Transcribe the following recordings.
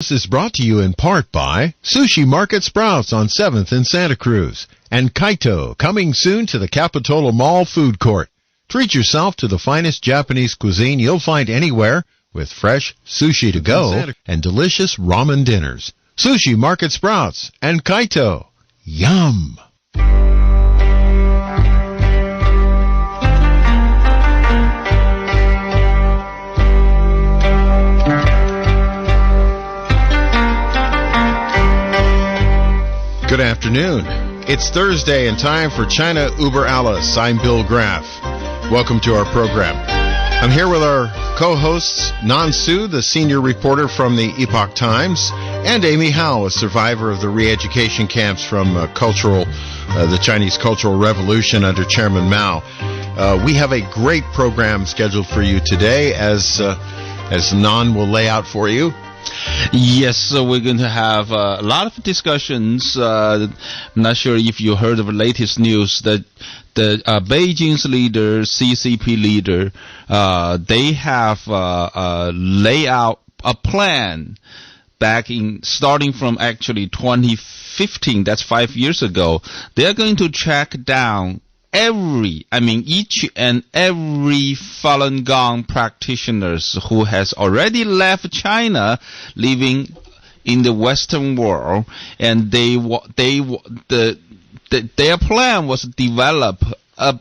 This is brought to you in part by Sushi Market Sprouts on 7th in Santa Cruz and Kaito, coming soon to the Capitola Mall food court. Treat yourself to the finest Japanese cuisine you'll find anywhere with fresh sushi to go and delicious ramen dinners. Sushi Market Sprouts and Kaito. Yum! Good afternoon. It's Thursday and time for China Über Alles. I'm Bill Graff. Welcome to our program. I'm here with our co-hosts, Nan Su, the senior reporter from the Epoch Times, and Amy Howe, a survivor of the re-education camps from the Chinese Cultural Revolution under Chairman Mao. We have a great program scheduled for you today, as Nan will lay out for you. Yes, so we're going to have a lot of discussions. I'm not sure if you heard of the latest news that the Beijing's leader, CCP leader, they have laid out a plan starting from actually 2015, that's 5 years ago. They're going to track down each and every Falun Gong practitioners who has already left China, living in the Western world, and their plan was to develop a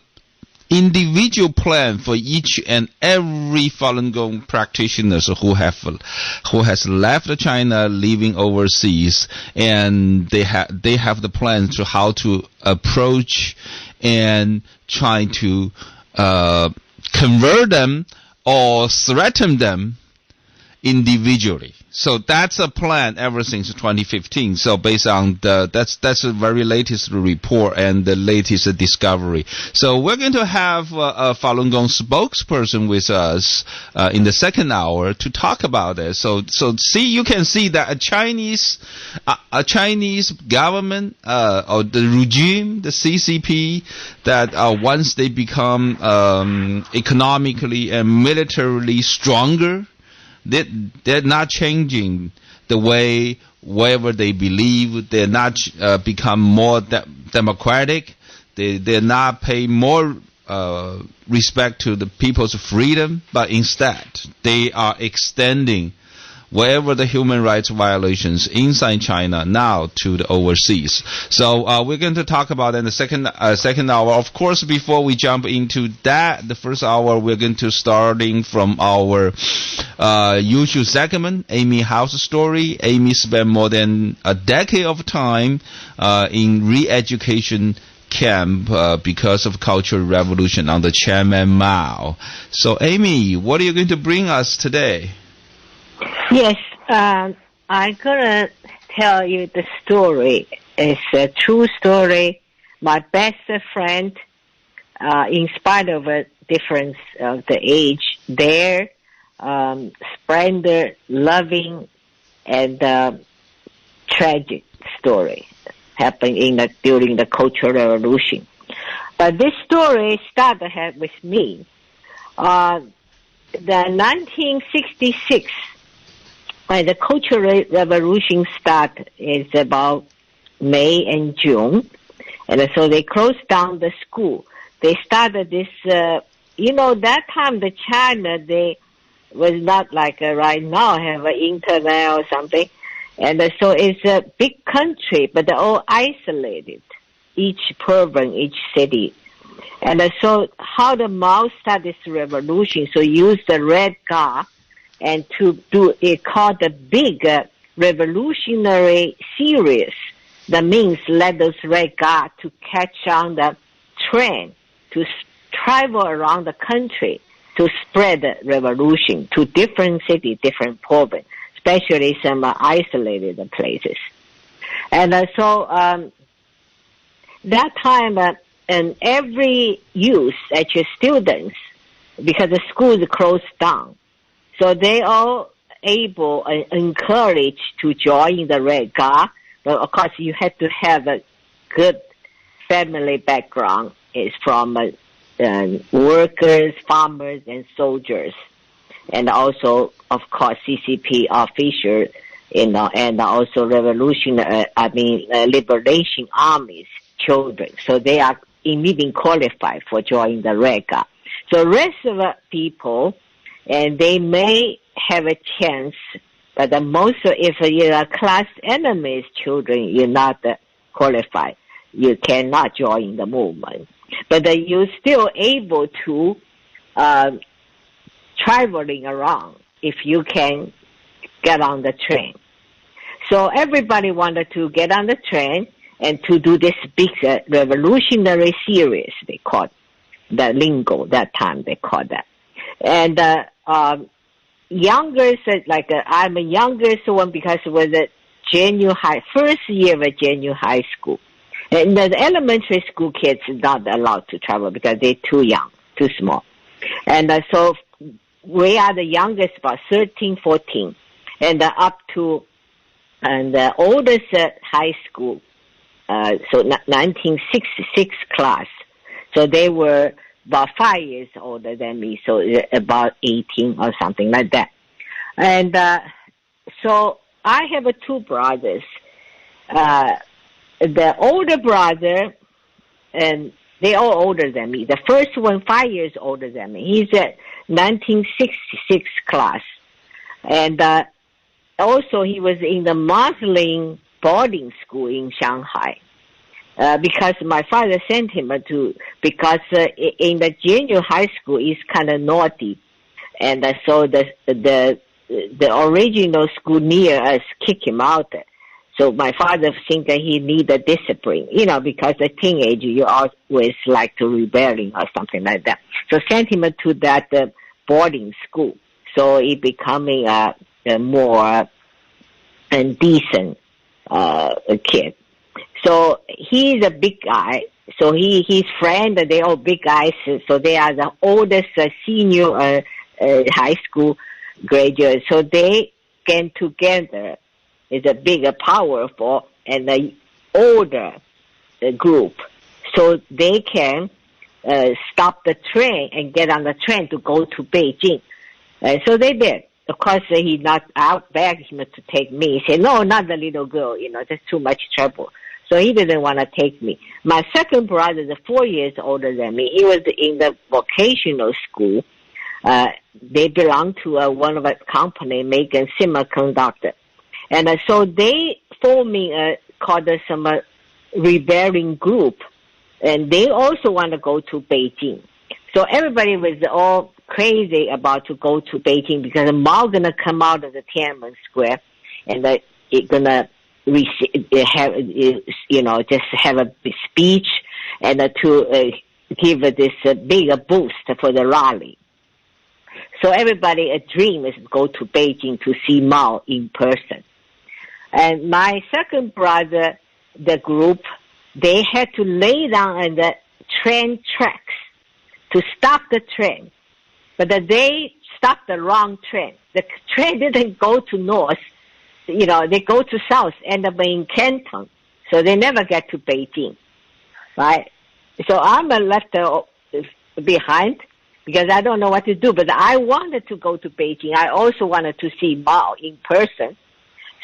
individual plan for each and every Falun Gong practitioners who has left China, living overseas, and they have the plan to how to approach and trying to convert them or threaten them individually. So that's a plan ever since 2015. So based on that's the very latest report and the latest discovery. So we're going to have a Falun Gong spokesperson with us in the second hour to talk about it. So you can see that a Chinese government or the regime, the CCP, that once they become economically and militarily stronger, they're not changing the way wherever they believe. They're not become more democratic. They're not pay more respect to the people's freedom, but instead they are extending wherever the human rights violations inside China now to the overseas. So we're going to talk about in the second hour. Of course, before we jump into that, the first hour, we're going to starting from our usual segment, Amy Howe's story. Amy spent more than a decade of time in re-education camp because of Cultural Revolution under Chairman Mao. So, Amy, what are you going to bring us today? Yes, I'm gonna tell you the story. It's a true story. My best friend, in spite of a difference of the age, their splendid, loving, and tragic story happened during the Cultural Revolution. But this story started with me. The 1966. When the Cultural Revolution started, is about May and June, and so they closed down the school. They started this, that time the China, they was not like right now have an internet or something, and so it's a big country, but they're all isolated, each province, each city. And so how the Mao started this revolution, so use the red guard, and to do it called the big revolutionary series. That means let those red guard to catch on the trend, to travel around the country, to spread the revolution to different cities, different provinces, especially some isolated places. And so that time, and every youth, actually students, because the schools closed down, so they all able and encouraged to join the Red Guard. But of course, you have to have a good family background. It's from workers, farmers, and soldiers. And also, of course, CCP officials and also liberation armies children. So they are immediately qualified for joining the Red Guard. So rest of the people, and they may have a chance, but the most, if you are class enemies children, you're not qualified. You cannot join the movement. But you're still able to traveling around if you can get on the train. So everybody wanted to get on the train and to do this big revolutionary series, they called the lingo that time, they called that. And youngest, I'm a youngest one because it was a first year of junior high school. And the elementary school kids are not allowed to travel because they're too young, too small. And so we are the youngest, about 13, 14, and up to the oldest high school, so 1966 class. So they were about 5 years older than me, so about 18 or something like that. And so I have two brothers. The older brother, and they're all older than me. The first one, 5 years older than me. He's at 1966 class. And also he was in the Muslim boarding school in Shanghai. Because my father sent him because in the junior high school is kind of naughty. And so the original school near us kicked him out. So my father think that he needed discipline, because a teenager, you always like to rebelling or something like that. So sent him to that boarding school. So he becoming a more decent kid. So he's a big guy. So his friend, they all big guys. So they are the oldest senior high school graduates. So they get together. Is a bigger, powerful, and a older group. So they can stop the train and get on the train to go to Beijing. So they did. Of course, he not out begged him to take me. He said, no, not the little girl, that's too much trouble. So he didn't want to take me. My second brother is 4 years older than me. He was in the vocational school. They belong to one of a company making semiconductor. And so they forming called some rebelling group, and they also want to go to Beijing. So everybody was all crazy about to go to Beijing because the Mao gonna come out of the Tiananmen Square, and it's gonna just have a speech and to give this bigger boost for the rally. So everybody a dream is to go to Beijing to see Mao in person. And my second brother, the group, they had to lay down on the train tracks to stop the train. But they stopped the wrong train. The train didn't go to north. They go to south, end up in Canton. So they never get to Beijing, right? So I'm left behind because I don't know what to do. But I wanted to go to Beijing. I also wanted to see Mao in person.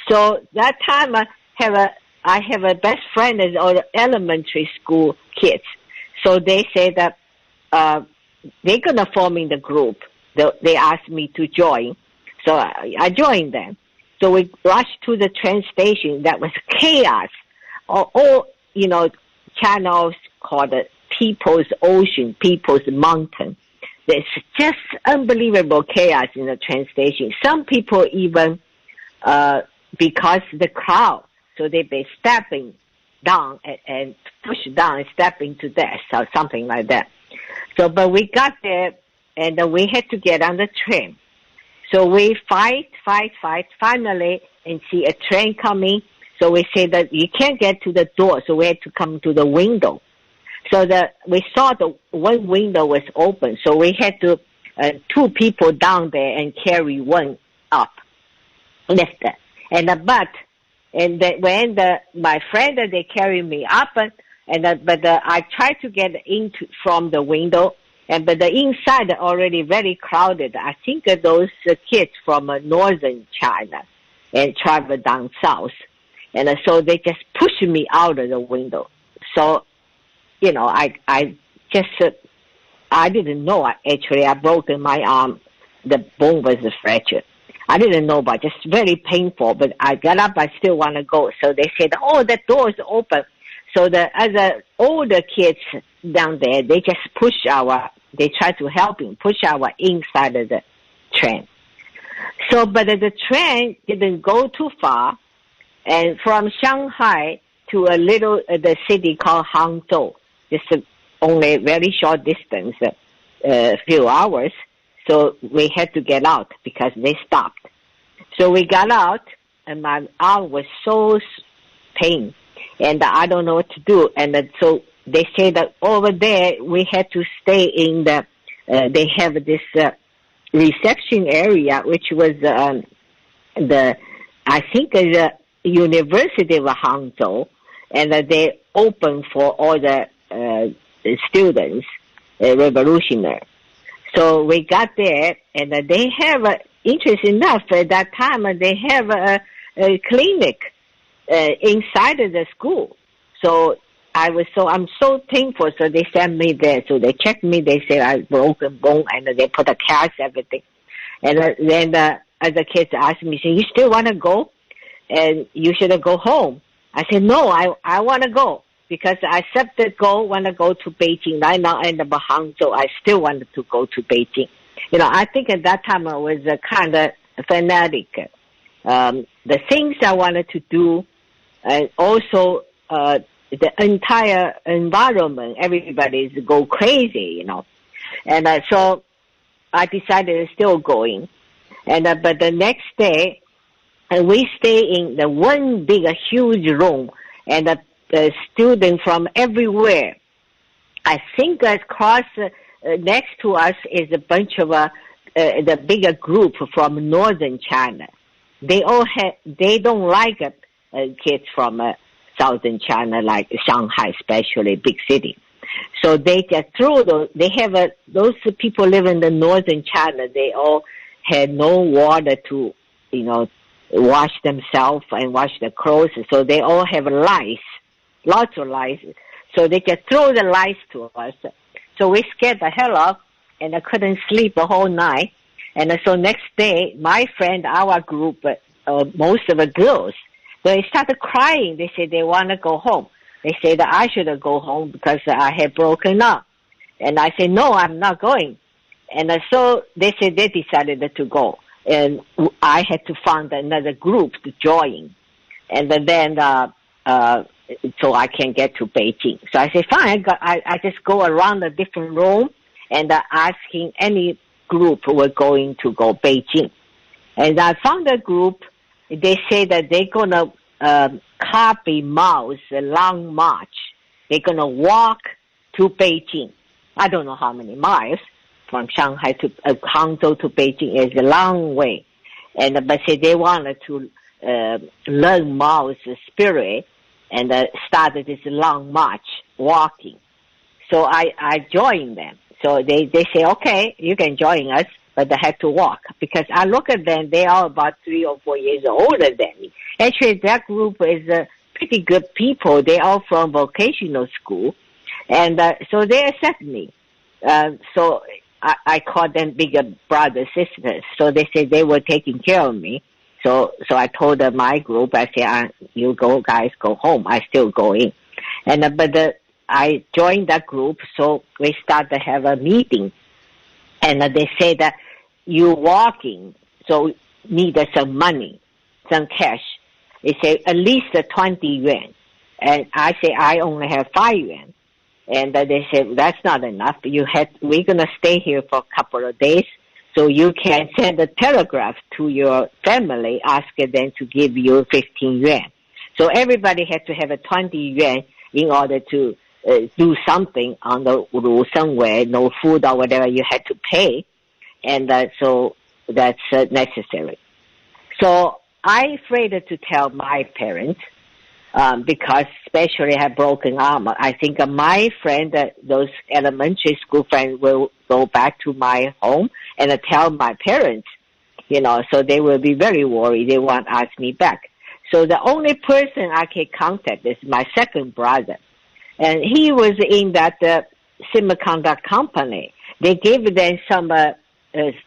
So that time I have a best friend as all elementary school kids. So they say that they're gonna form in the group. They asked me to join, so I joined them. So we rushed to the train station. That was chaos. All channels called People's Ocean, People's Mountain. There's just unbelievable chaos in the train station. Some people even because the crowd, so they be stepping down and push down and stepping to death or something like that. So, but we got there and we had to get on the train. So we fight, finally, and see a train coming. So we say that you can't get to the door, so we had to come to the window. So we saw the one window was open, so we had to two people down there and carry one up, lift it. When my friend they carried me up, I tried to get into from the window, but the inside already very crowded. I think those kids from northern China, and travel down south. And so they just pushed me out of the window. So, I just, I didn't know. Actually, I broke my arm. The bone was fractured. I didn't know, but just very painful. But I got up. I still want to go. So they said, "Oh, the door is open." So the other older kids down there, they just they try to help him push our inside of the train. So, but the train didn't go too far, and from Shanghai to the city called Hangzhou, just only very short distance, a few hours. So we had to get out because they stopped. So we got out, and my arm was so pain, and I don't know what to do. And so they say that over there we had to stay in they have this reception area, which was I think the University of Hangzhou, and they open for all the students, revolutionary. So we got there, and they have, interesting enough, at that time, they have a clinic inside of the school. So I'm so thankful. So they sent me there. So they checked me. They said I broken bone, and they put a cast, everything. And then the other kids asked me, say, "You still want to go? And you should go home." I said, "No, I want to go because I accepted want to go to Beijing. Right now in the Hangzhou, I still wanted to go to Beijing." I think at that time I was kind of fanatic. The things I wanted to do, and also the entire environment, everybody's go crazy, And so I decided to still going. And but the next day, we stay in the one big, huge room, and the students from everywhere. I think across next to us is a bunch of the bigger group from northern China. They don't like kids from southern China, like Shanghai, especially big city. So they just throw those. They have those people live in the northern China. They all had no water to, wash themselves and wash their clothes. So they all have lice, lots of lice. So they just throw the lice to us. So we scared the hell off, and I couldn't sleep the whole night. And so next day, my friend, our group, most of the girls, they started crying. They said they want to go home. They said that I should go home because I had broken up. And I said, "No, I'm not going." And so they said they decided to go. And I had to find another group to join. And then, so I can get to Beijing. So I said, fine, I just go around the different room and asking any group were going to go Beijing. And I found a group. They say that they're going to copy Mao's long march. They're going to walk to Beijing. I don't know how many miles from Shanghai to Hangzhou to Beijing is a long way. But say they wanted to learn Mao's spirit and started this long march, walking. So I joined them. So they say, okay, you can join us, but they had to walk. Because I look at them, they are about 3 or 4 years older than me. Actually, that group is pretty good people. They are from vocational school. And so they accept me. So I call them bigger brothers, sisters. So they said they were taking care of me. So I told my group, I said, you guys go home. I still go in. And but I joined that group, so we started to have a meeting. And they say that you walking, so need some money, some cash. They say at least 20 yuan. And I say I only have 5 yuan. And they said that's not enough. We're gonna stay here for a couple of days, so you can send a telegraph to your family, ask them to give you 15 yuan. So everybody had to have a 20 yuan in order to do something on the road somewhere, no food or whatever, you had to pay. And so that's necessary. So I'm afraid to tell my parents, because especially I have broken arm. I think my friend, those elementary school friends, will go back to my home and tell my parents, so they will be very worried. They won't ask me back. So the only person I can contact is my second brother. And he was in that semiconductor company. They gave them some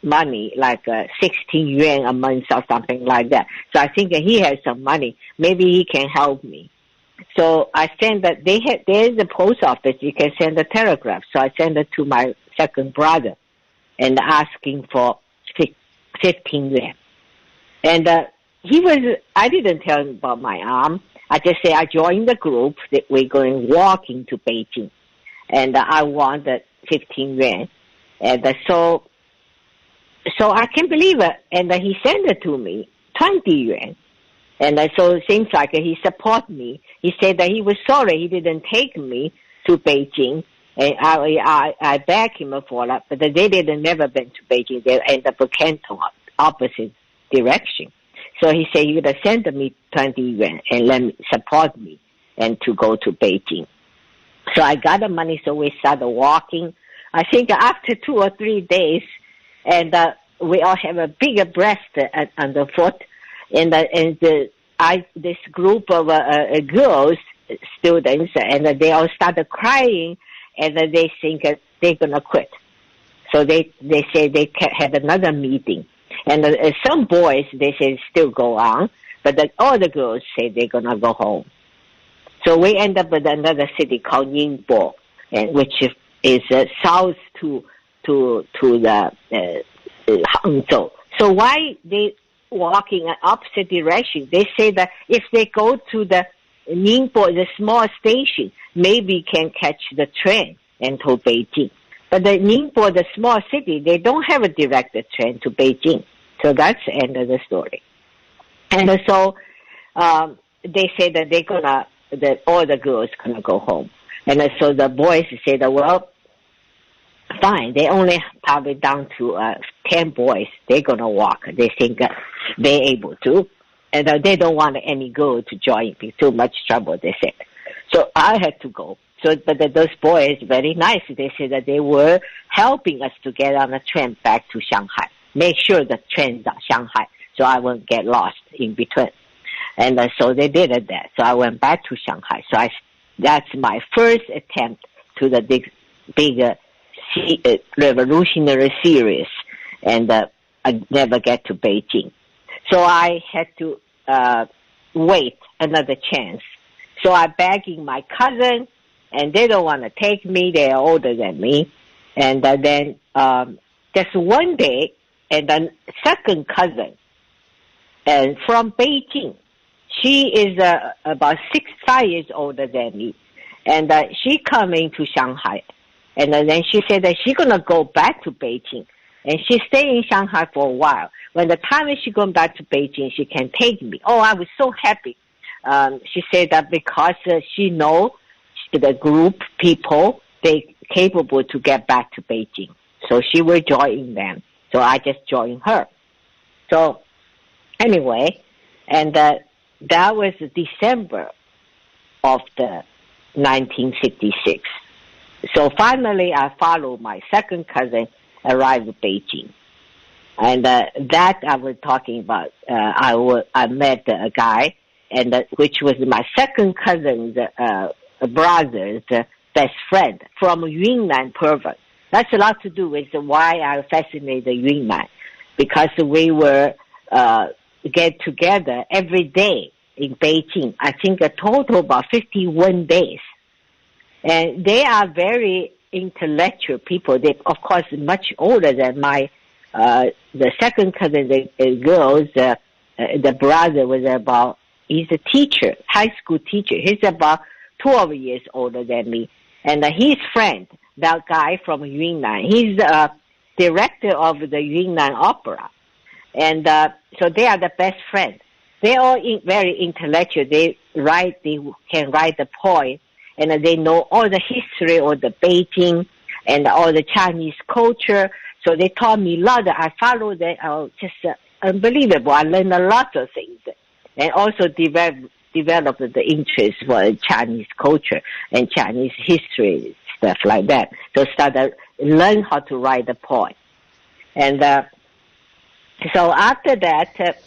money, like 16 yuan a month or something like that. So I think he has some money. Maybe he can help me. So I sent that. There is a post office. You can send a telegraph. So I sent it to my second brother and asking for 15 yuan. And I didn't tell him about my arm. I just say I joined the group that we're going walking to Beijing. And I wanted 15 yuan. And so I can't believe it. And he sent it to me, 20 yuan. And so it seems like he supported me. He said that he was sorry he didn't take me to Beijing. And I begged him for that, but they didn't never been to Beijing. They ended up Canton, opposite direction. So he said he would have sent me 20 yuan and let me support me and to go to Beijing. So I got the money, so we started walking. I think after 2 or 3 days, and we all have a bigger breast underfoot, and this group of girls, students, and they all started crying, and they think they're gonna quit. So they say they had another meeting, and some boys they say still go on, but all the girls say they're gonna go home. So we end up with another city called Ningbo, and which is south to the Hangzhou. So why they walking in opposite direction? They say that if they go to the Ningbo, the small station, maybe can catch the train into Beijing. But the Ningbo, the small city, they don't have a direct train to Beijing. So that's the end of the story. And so they say that all the girls gonna go home. And so the boys say that, well, fine. They only probably down to 10 boys. They're gonna walk. They think they're able to, and they don't want any girl to join. Too much trouble, they said. So I had to go. So, but those boys very nice. They said that they were helping us to get on the train back to Shanghai. Make sure the train's at Shanghai, so I won't get lost in between. And so they did that. So I went back to Shanghai. So that's my first attempt to the big revolutionary series, and I never get to Beijing. So I had to wait another chance. So I begging my cousin, and they don't want to take me. They are older than me. And then just one day, and then second cousin, and from Beijing, she is about 5 years older than me, and she coming to Shanghai. And then she said that she's going to go back to Beijing. And she stayed in Shanghai for a while. When the time is she going back to Beijing, she can take me. Oh, I was so happy. She said that because she know the group people, they capable to get back to Beijing. So she will join them. So I just joined her. So anyway, and that was December of the 1956. So finally, I followed my second cousin, arrived at Beijing. And that I was talking about, I met a guy, and which was my second cousin's brother's best friend from Yunnan province. That's a lot to do with why I fascinated Yunnan, because we were get together every day in Beijing. I think a total about 51 days. And they are very intellectual people. They, of course, much older than my, the second cousin, the girls, the brother was he's a teacher, high school teacher. He's about 12 years older than me. And his friend, that guy from Yunnan, he's the director of the Yunnan Opera. And so they are the best friends. They're all very intellectual. They can write the poem. And they know all the history of the Beijing and all the Chinese culture. So they taught me a lot. I followed that. Just unbelievable. I learned a lot of things. And also developed the interest for Chinese culture and Chinese history, stuff like that. So started learn how to write the poem. And So after that,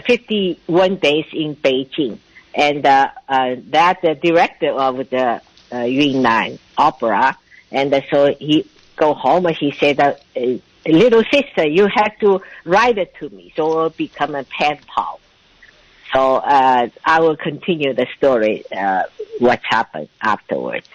51 days in Beijing, and that director of the Yunnan Opera, and so he go home and he said, little sister, you have to write it to me, so it will become a pen pal. So I will continue the story, what happened afterwards.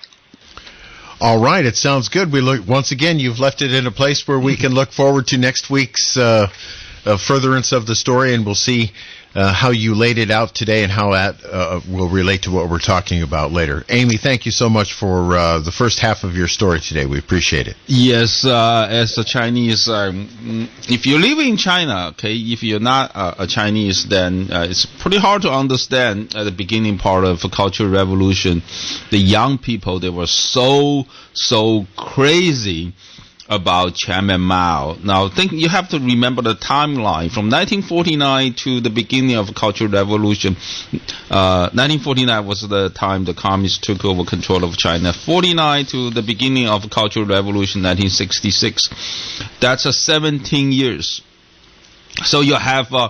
All right, it sounds good. Once again, you've left it in a place where we can look forward to next week's furtherance of the story, and we'll see how you laid it out today and how that will relate to what we're talking about later. Amy, thank you so much for the first half of your story today. We appreciate it. Yes, as a Chinese, if you live in China, okay, if you're not a Chinese, then it's pretty hard to understand at the beginning part of the Cultural Revolution. The young people, they were so crazy about Chairman Mao. Now, you have to remember the timeline from 1949 to the beginning of the Cultural Revolution. 1949 was the time the communists took over control of China. 49 to the beginning of the Cultural Revolution, 1966. That's 17 years. So you have a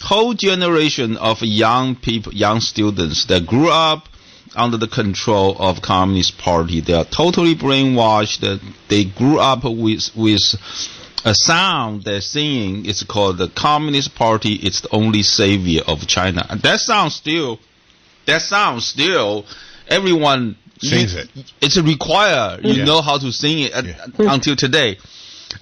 whole generation of young people, young students that grew up under the control of Communist Party. They are totally brainwashed. They grew up with a sound they're singing. It's called the Communist Party. It's the only savior of China. And that sounds still, everyone sings it. It's required. You know how to sing it until today.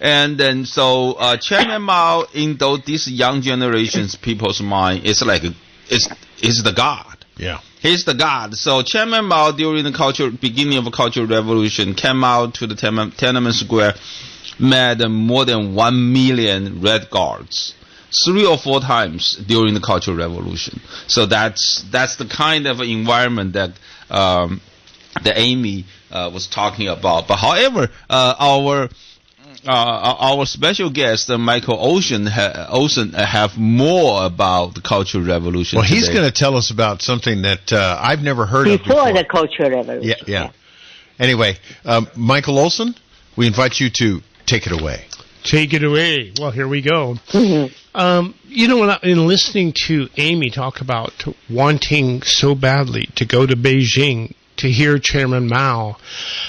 And then so Chairman Mao, in these young generations, people's mind, it's like it's the God. Yeah. He's the God. So Chairman Mao, during the beginning of the Cultural Revolution, came out to the Tiananmen Square, met more than 1 million Red Guards, 3 or 4 times during the Cultural Revolution. So that's the kind of environment that Amy was talking about. But however, our special guest, Michael Olsen, have more about the Cultural Revolution. Well, he's going to tell us about something that I've never heard of before. Before the Cultural Revolution. Yeah. Anyway, Michael Olsen, we invite you to take it away. Take it away. Well, here we go. Mm-hmm. In listening to Amy talk about wanting so badly to go to Beijing to hear Chairman Mao,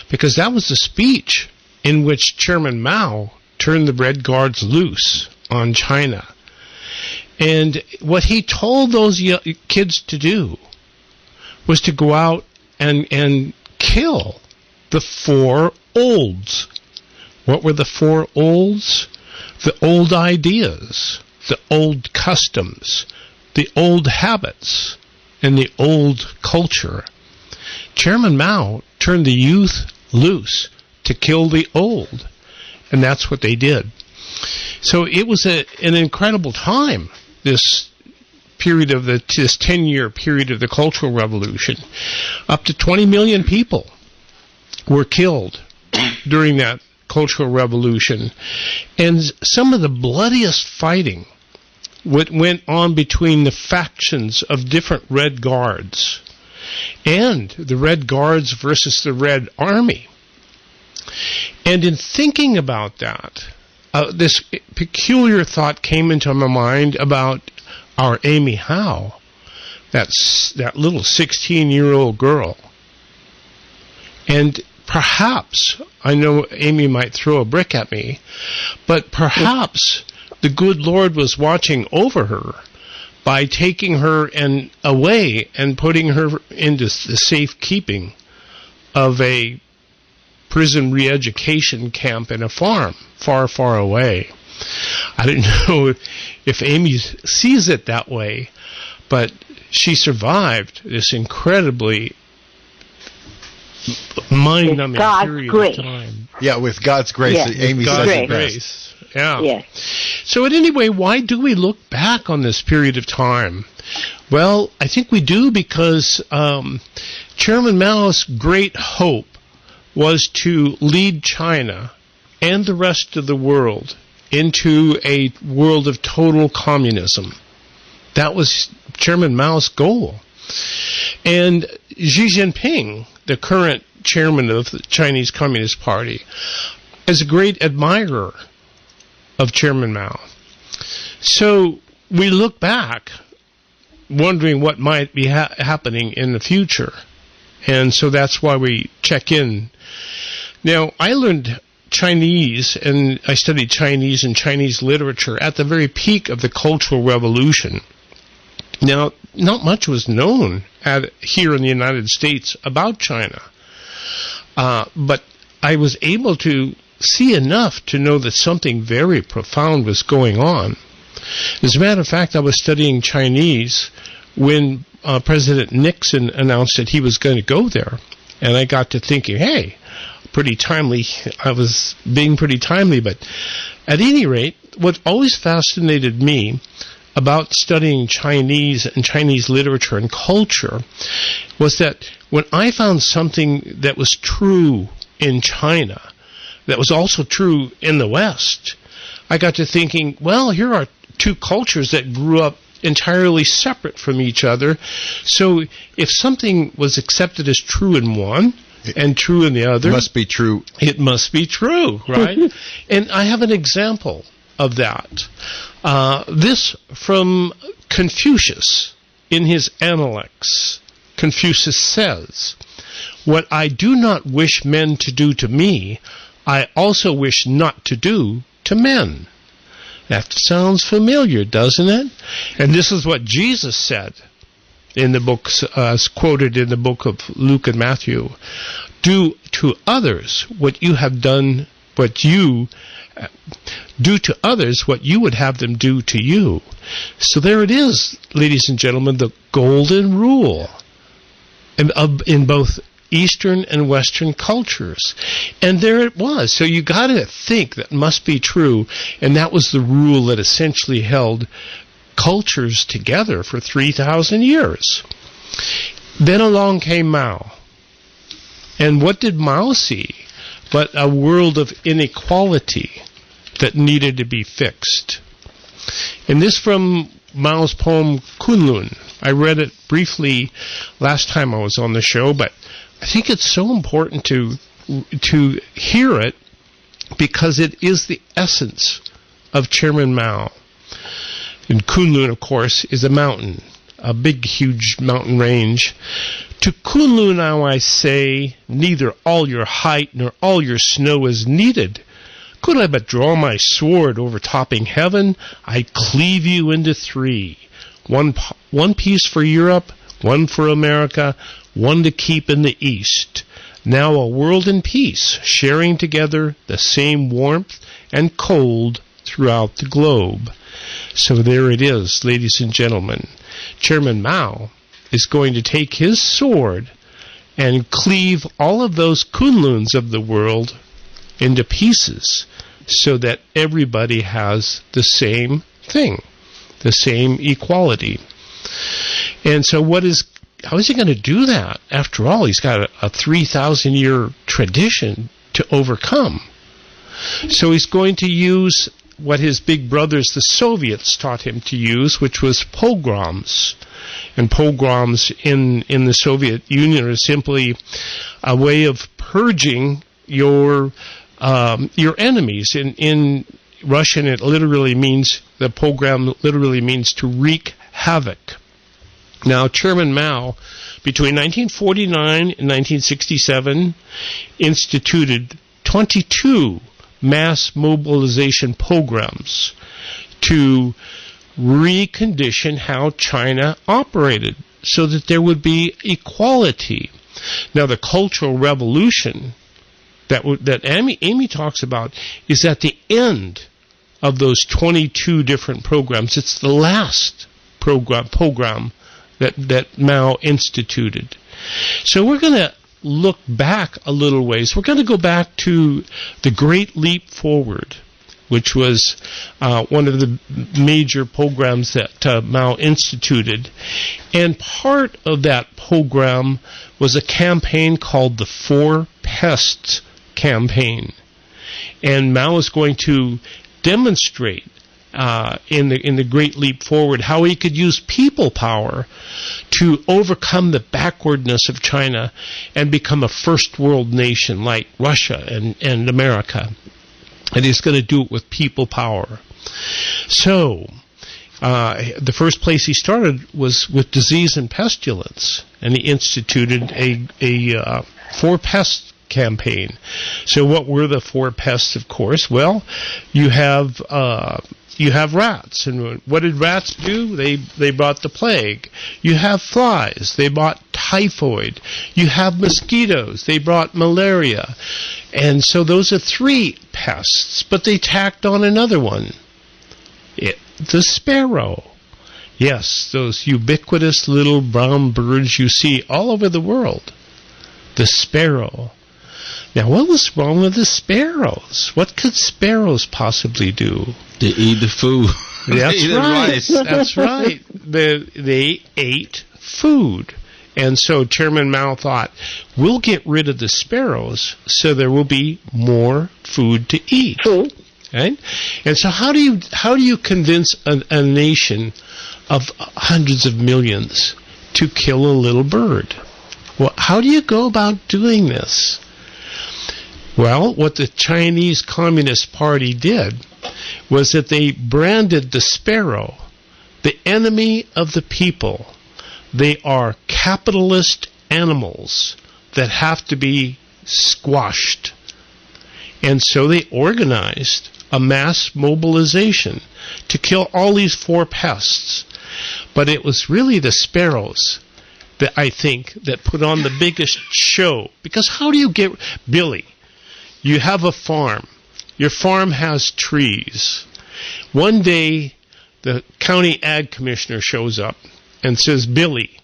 because that was the speech in which Chairman Mao turned the Red Guards loose on China. And what he told those kids to do was to go out and kill the 4 olds. What were the 4 olds? The old ideas, the old customs, the old habits, and the old culture. Chairman Mao turned the youth loose to kill the old, and that's what they did. So it was an incredible time, this period of this 10-year period of the Cultural Revolution. Up to 20 million people were killed during that Cultural Revolution, and some of the bloodiest fighting went on between the factions of different Red Guards, and the Red Guards versus the Red Army. And in thinking about that, this peculiar thought came into my mind about our Amy Howe, that little 16-year-old girl. And perhaps, I know Amy might throw a brick at me, but perhaps the good Lord was watching over her by taking her away and putting her into the safekeeping of a prison re-education camp in a farm far, far away. I don't know if Amy sees it that way, but she survived this incredibly mind-numbing period of time. Yeah, with God's grace. Yeah, Amy God's says grace. Yeah. Yes. So anyway, why do we look back on this period of time? Well, I think we do because Chairman Mao's great hope was to lead China and the rest of the world into a world of total communism. That was Chairman Mao's goal. And Xi Jinping, the current chairman of the Chinese Communist Party, is a great admirer of Chairman Mao. So we look back, wondering what might be happening in the future. And so that's why we check in. Now, I learned Chinese, and I studied Chinese and Chinese literature at the very peak of the Cultural Revolution. Now, not much was known here in the United States about China. But I was able to see enough to know that something very profound was going on. As a matter of fact, I was studying Chinese when President Nixon announced that he was going to go there. And I got to thinking, hey, pretty timely. I was being pretty timely. But at any rate, what always fascinated me about studying Chinese and Chinese literature and culture was that when I found something that was true in China, that was also true in the West, I got to thinking, well, here are two cultures that grew up entirely separate from each other. So if something was accepted as true in one and true in the other, it must be true. It must be true, right? And I have an example of that. This from Confucius in his Analects. Confucius says, "What I do not wish men to do to me, I also wish not to do to men." That sounds familiar, doesn't it? And this is what Jesus said in the books, as quoted in the book of Luke and Matthew. Do to others what you have done, do to others what you would have them do to you. So there it is, ladies and gentlemen, the golden rule in both Eastern and Western cultures. And there it was. So you got to think that must be true. And that was the rule that essentially held cultures together for 3,000 years. Then along came Mao. And what did Mao see but a world of inequality that needed to be fixed? And this from Mao's poem Kunlun. I read it briefly last time I was on the show, but I think it's so important to hear it because it is the essence of Chairman Mao. And Kunlun, of course, is a mountain, a big, huge mountain range. To Kunlun now I say, neither all your height nor all your snow is needed. Could I but draw my sword overtopping heaven, I'd cleave you into three. One piece for Europe, one for America, one to keep in the East. Now a world in peace, sharing together the same warmth and cold throughout the globe. So there it is, ladies and gentlemen. Chairman Mao is going to take his sword and cleave all of those Kunluns of the world into pieces so that everybody has the same thing, the same equality. And so how is he going to do that? After all, he's got a 3,000-year tradition to overcome. So he's going to use what his big brothers, the Soviets, taught him to use, which was pogroms. And pogroms in the Soviet Union are simply a way of purging your enemies. In Russian, the pogrom literally means to wreak havoc. Now, Chairman Mao, between 1949 and 1967, instituted 22 mass mobilization pogroms to recondition how China operated so that there would be equality. Now, the Cultural Revolution that Amy talks about is at the end of those 22 different programs. It's the last program that Mao instituted. So we're going to look back a little ways. We're going to go back to the Great Leap Forward, which was one of the major programs that Mao instituted. And part of that program was a campaign called the Four Pests campaign. And Mao is going to demonstrate in the Great Leap Forward how he could use people power to overcome the backwardness of China and become a first world nation like Russia and America. And he's going to do it with people power. So, The first place he started was with disease and pestilence, and he instituted a 4 pest campaign. So what were the 4 pests, of course? Well, you have rats, and what did rats do? They brought the plague. You have flies, they brought typhoid. You have mosquitoes, they brought malaria. And so those are 3 pests, but they tacked on another one. The sparrow. Yes, those ubiquitous little brown birds you see all over the world. The sparrow. Now, what was wrong with the sparrows? What could sparrows possibly do? They eat the food. That's right. That's right. They ate food. And so Chairman Mao thought, we'll get rid of the sparrows so there will be more food to eat. Right? And so how do you convince a nation of hundreds of millions to kill a little bird? Well, how do you go about doing this? Well, what the Chinese Communist Party did was that they branded the sparrow the enemy of the people. They are capitalist animals that have to be squashed. And so they organized a mass mobilization to kill all these 4 pests. But it was really the sparrows that I think that put on the biggest show. Because how do you get... Billy, you have a farm. Your farm has trees. One day, the county ag commissioner shows up and says, Billy,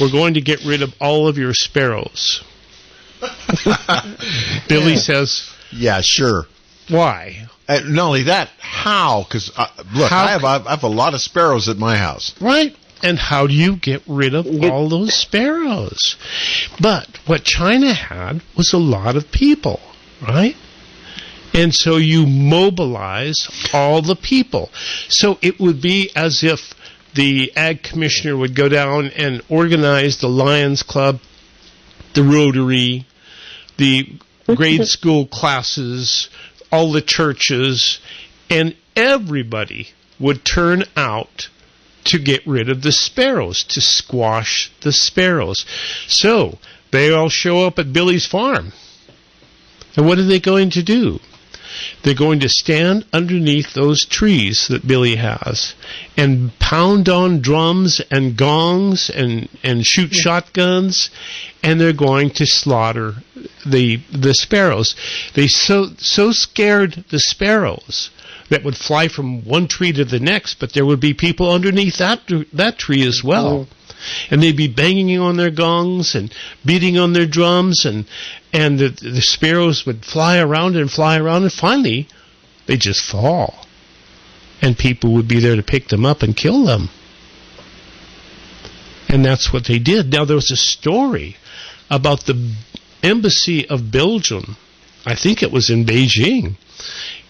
we're going to get rid of all of your sparrows. Billy says... Yeah, sure. Why? Not only that, how? Because, look, I have a lot of sparrows at my house. Right. And how do you get rid of all those sparrows? But what China had was a lot of people, right? And so you mobilize all the people. So it would be as if the ag commissioner would go down and organize the Lions Club, the Rotary, the grade school classes, all the churches, and everybody would turn out to get rid of the sparrows, to squash the sparrows. So they all show up at Billy's farm. And what are they going to do? They're going to stand underneath those trees that Billy has and pound on drums and gongs and shoot shotguns, and they're going to slaughter the sparrows. They so scared the sparrows that would fly from one tree to the next, but there would be people underneath that tree as well. And they'd be banging on their gongs and beating on their drums, and the sparrows would fly around, and finally they'd just fall. And people would be there to pick them up and kill them. And that's what they did. Now, there was a story about the embassy of Belgium. I think it was in Beijing,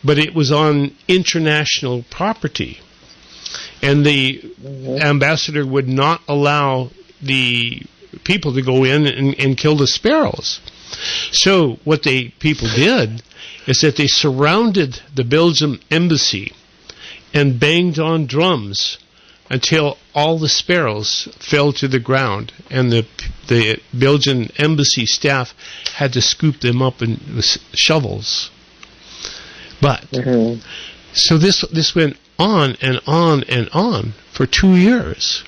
but it was on international property. And the ambassador would not allow the people to go in and kill the sparrows. So what people did is that they surrounded the Belgian embassy and banged on drums until all the sparrows fell to the ground, and the Belgian embassy staff had to scoop them up with shovels. But so this went on and on and on for 2 years.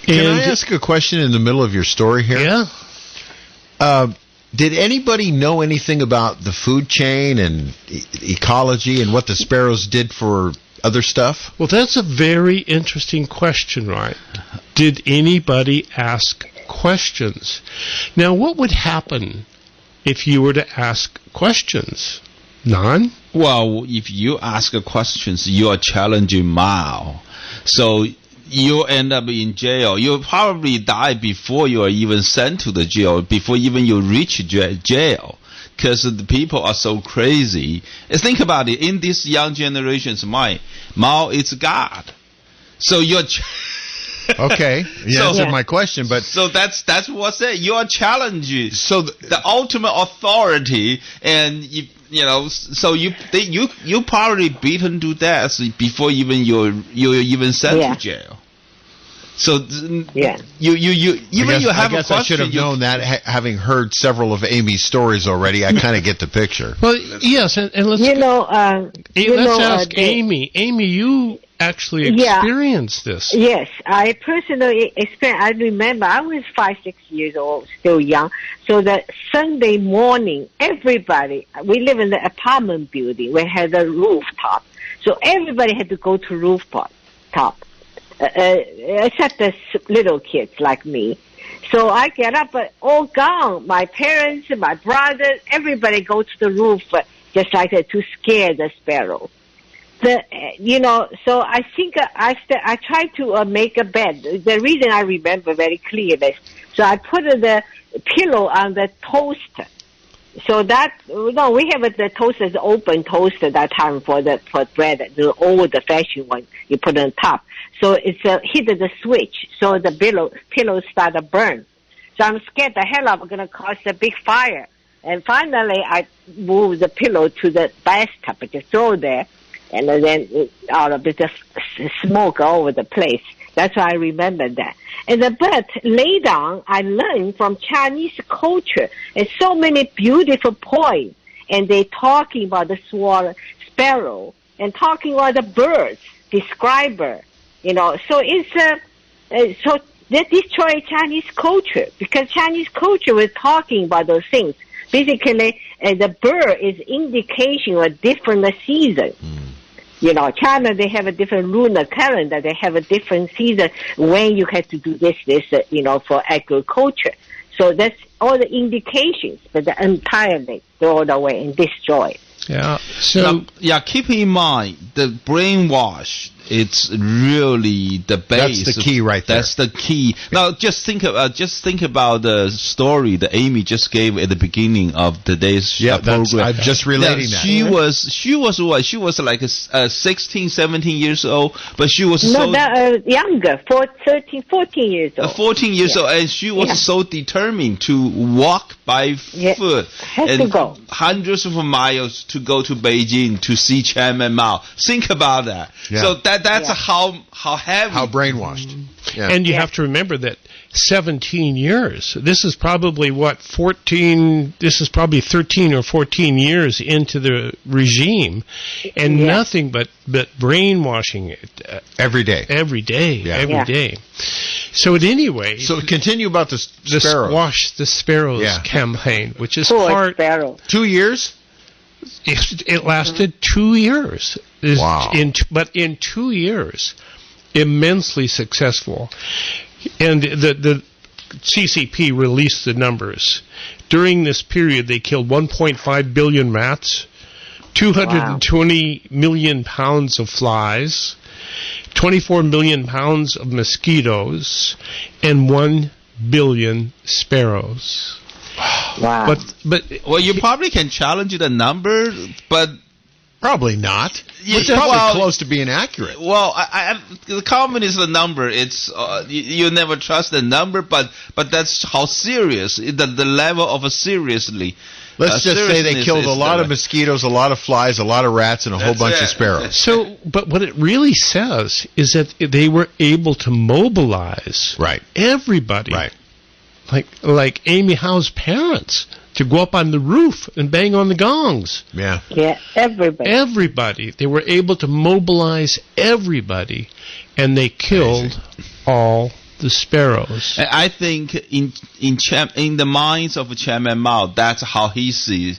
Can I ask a question in the middle of your story here? Yeah. Did anybody know anything about the food chain and ecology and what the sparrows did for other stuff? Well, that's a very interesting question, right? Did anybody ask questions? Now, what would happen if you were to ask questions? None? Well, if you ask questions, you are challenging Mao. So you end up in jail. You'll probably die before you are even sent to the jail, before even you reach jail. Because the people are so crazy. Think about it. In this young generation's mind, Mao is God. So you're... Okay, you answered my question, but... So that's what's it. You are challenging so the ultimate authority, and So you probably beaten to death before even you're even sent to jail. So yeah, I guess I should have known that, having heard several of Amy's stories already. I kind of get the picture. Well, yes, and let's let's ask Amy. Amy, you actually experienced this. Yes, I personally experienced. I remember I was 5-6 years old, still young. So that Sunday morning, everybody, we live in the apartment building. We had a rooftop, so everybody had to go to rooftop. Except the little kids like me. So I get up, but all gone. My parents, my brothers, everybody go to the roof just like that to scare the sparrow. So I think I tried to make a bed. The reason I remember very clearly, so I put the pillow on the toaster. So we have the toaster, the open toaster that time for bread, the old-fashioned one you put on top. So it's hit the switch, so the pillow start to burn. So I'm scared the hell I'm going to cause a big fire. And finally, I moved the pillow to the bathtub, just throw there, and then out of it, just smoke all over the place. That's why I remember that. But later on, I learned from Chinese culture and so many beautiful poems, and they talking about the sparrow and talking about the birds, describer. So it's so they destroy Chinese culture because Chinese culture was talking about those things. Basically, the bird is indication of a different season. China, they have a different lunar calendar. They have a different season when you have to do this, for agriculture. So that's all the indications, but the entirely throw it away and destroy. Yeah. So keep in mind the brainwash. It's really the base. That's the key right there. That's the key. Now, just think about the story that Amy just gave at the beginning of today's program. I'm just relating that. She was what? She was like 16, 17 years old, but she was younger, 14 years old. 14 years old, and she was so determined to walk by foot and go hundreds of miles to go to Beijing to see Chairman Mao. Think about that. Yeah. So that's how heavy, how brainwashed. Yeah. And you have to remember that 17 years. This is probably 14. This is probably 13 or 14 years into the regime, and nothing but brainwashing every day. Every day. So at any rate, so continue about the sparrows. Squash the Sparrows campaign, which is part. 2 years. It lasted 2 years. Wow. But in 2 years, immensely successful. And the CCP released the numbers. During this period, they killed 1.5 billion rats, 220 million pounds of flies, 24 million pounds of mosquitoes, and 1 billion sparrows. Wow. But you probably can challenge the number, but probably not. It's probably close to being accurate. Well, the common is the number. It's you never trust the number, but that's how serious the level of seriously. Let's just say they killed a lot of mosquitoes, a lot of flies, a lot of rats, and a whole bunch of sparrows. So, but what it really says is that they were able to mobilize everybody. Right. Like Amy Howe's parents to go up on the roof and bang on the gongs. Yeah, everybody. Everybody. They were able to mobilize everybody, and they killed all the sparrows. I think in the minds of Chairman Mao, that's how he sees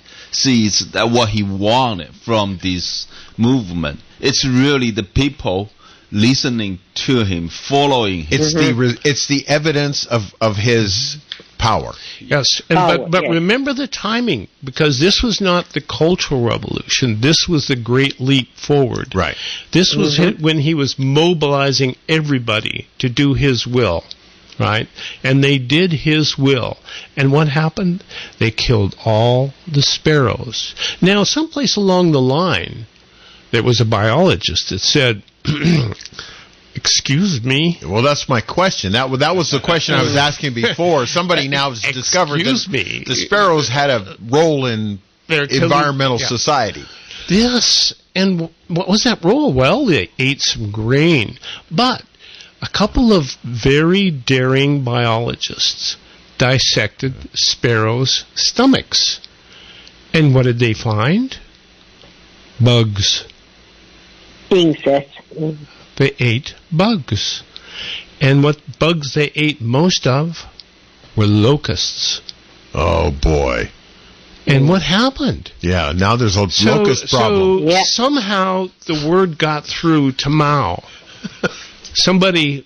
that what he wanted from this movement. It's really the people listening to him, following him. It's the evidence of his power. Yes, but remember the timing, because this was not the Cultural Revolution. This was the Great Leap Forward. Right. This was when he was mobilizing everybody to do his will. Right? And they did his will. And what happened? They killed all the sparrows. Now, someplace along the line, there was a biologist that said, excuse me. Well, that's my question. That was the question I was asking before. Somebody now has discovered that the sparrows had a role in environmental society. Yes, and what was that role? Well, they ate some grain, but a couple of very daring biologists dissected sparrows' stomachs. And what did they find? Bugs. Insects. They ate bugs. And what bugs they ate most of were locusts. Oh, boy. And what happened? Yeah, now there's a locust problem. So somehow the word got through to Mao. Somebody,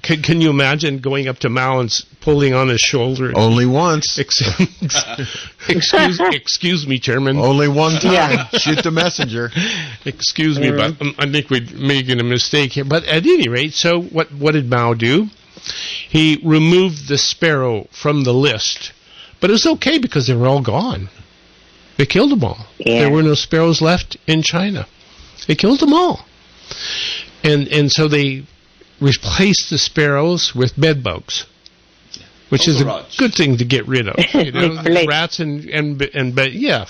can you imagine going up to Mao and pulling on his shoulder? Only once. Excuse me, Chairman. Only one time. Shoot the messenger. Excuse me, but I think we're making a mistake here. But at any rate, so what did Mao do? He removed the sparrow from the list. But it was okay because they were all gone. They killed them all. Yeah. There were no sparrows left in China. They killed them all. And so they replaced the sparrows with bed bugs, which is a good thing to get rid of. You know, rats and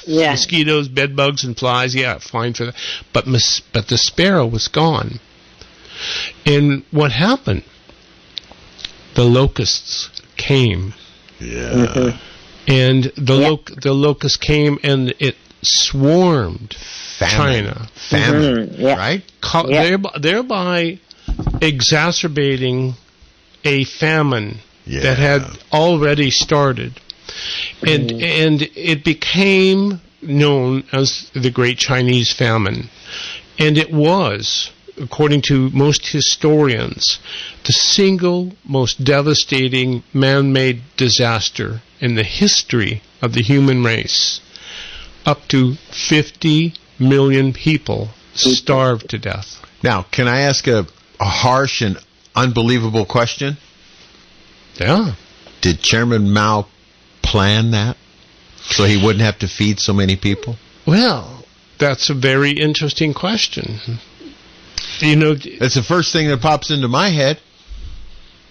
mosquitoes, bed bugs, and flies. Yeah, fine for that. But the sparrow was gone. And what happened? The locusts came. Yeah. And the locusts came and it swarmed China. Famine, right? Thereby exacerbating a famine that had already started. And it became known as the Great Chinese Famine. And it was, according to most historians, the single most devastating man-made disaster in the history of the human race. Up to 50 million people starved to death. Now, can I ask a harsh and unbelievable question? Yeah. Did Chairman Mao plan that so he wouldn't have to feed so many people? Well, that's a very interesting question. You know, that's the first thing that pops into my head.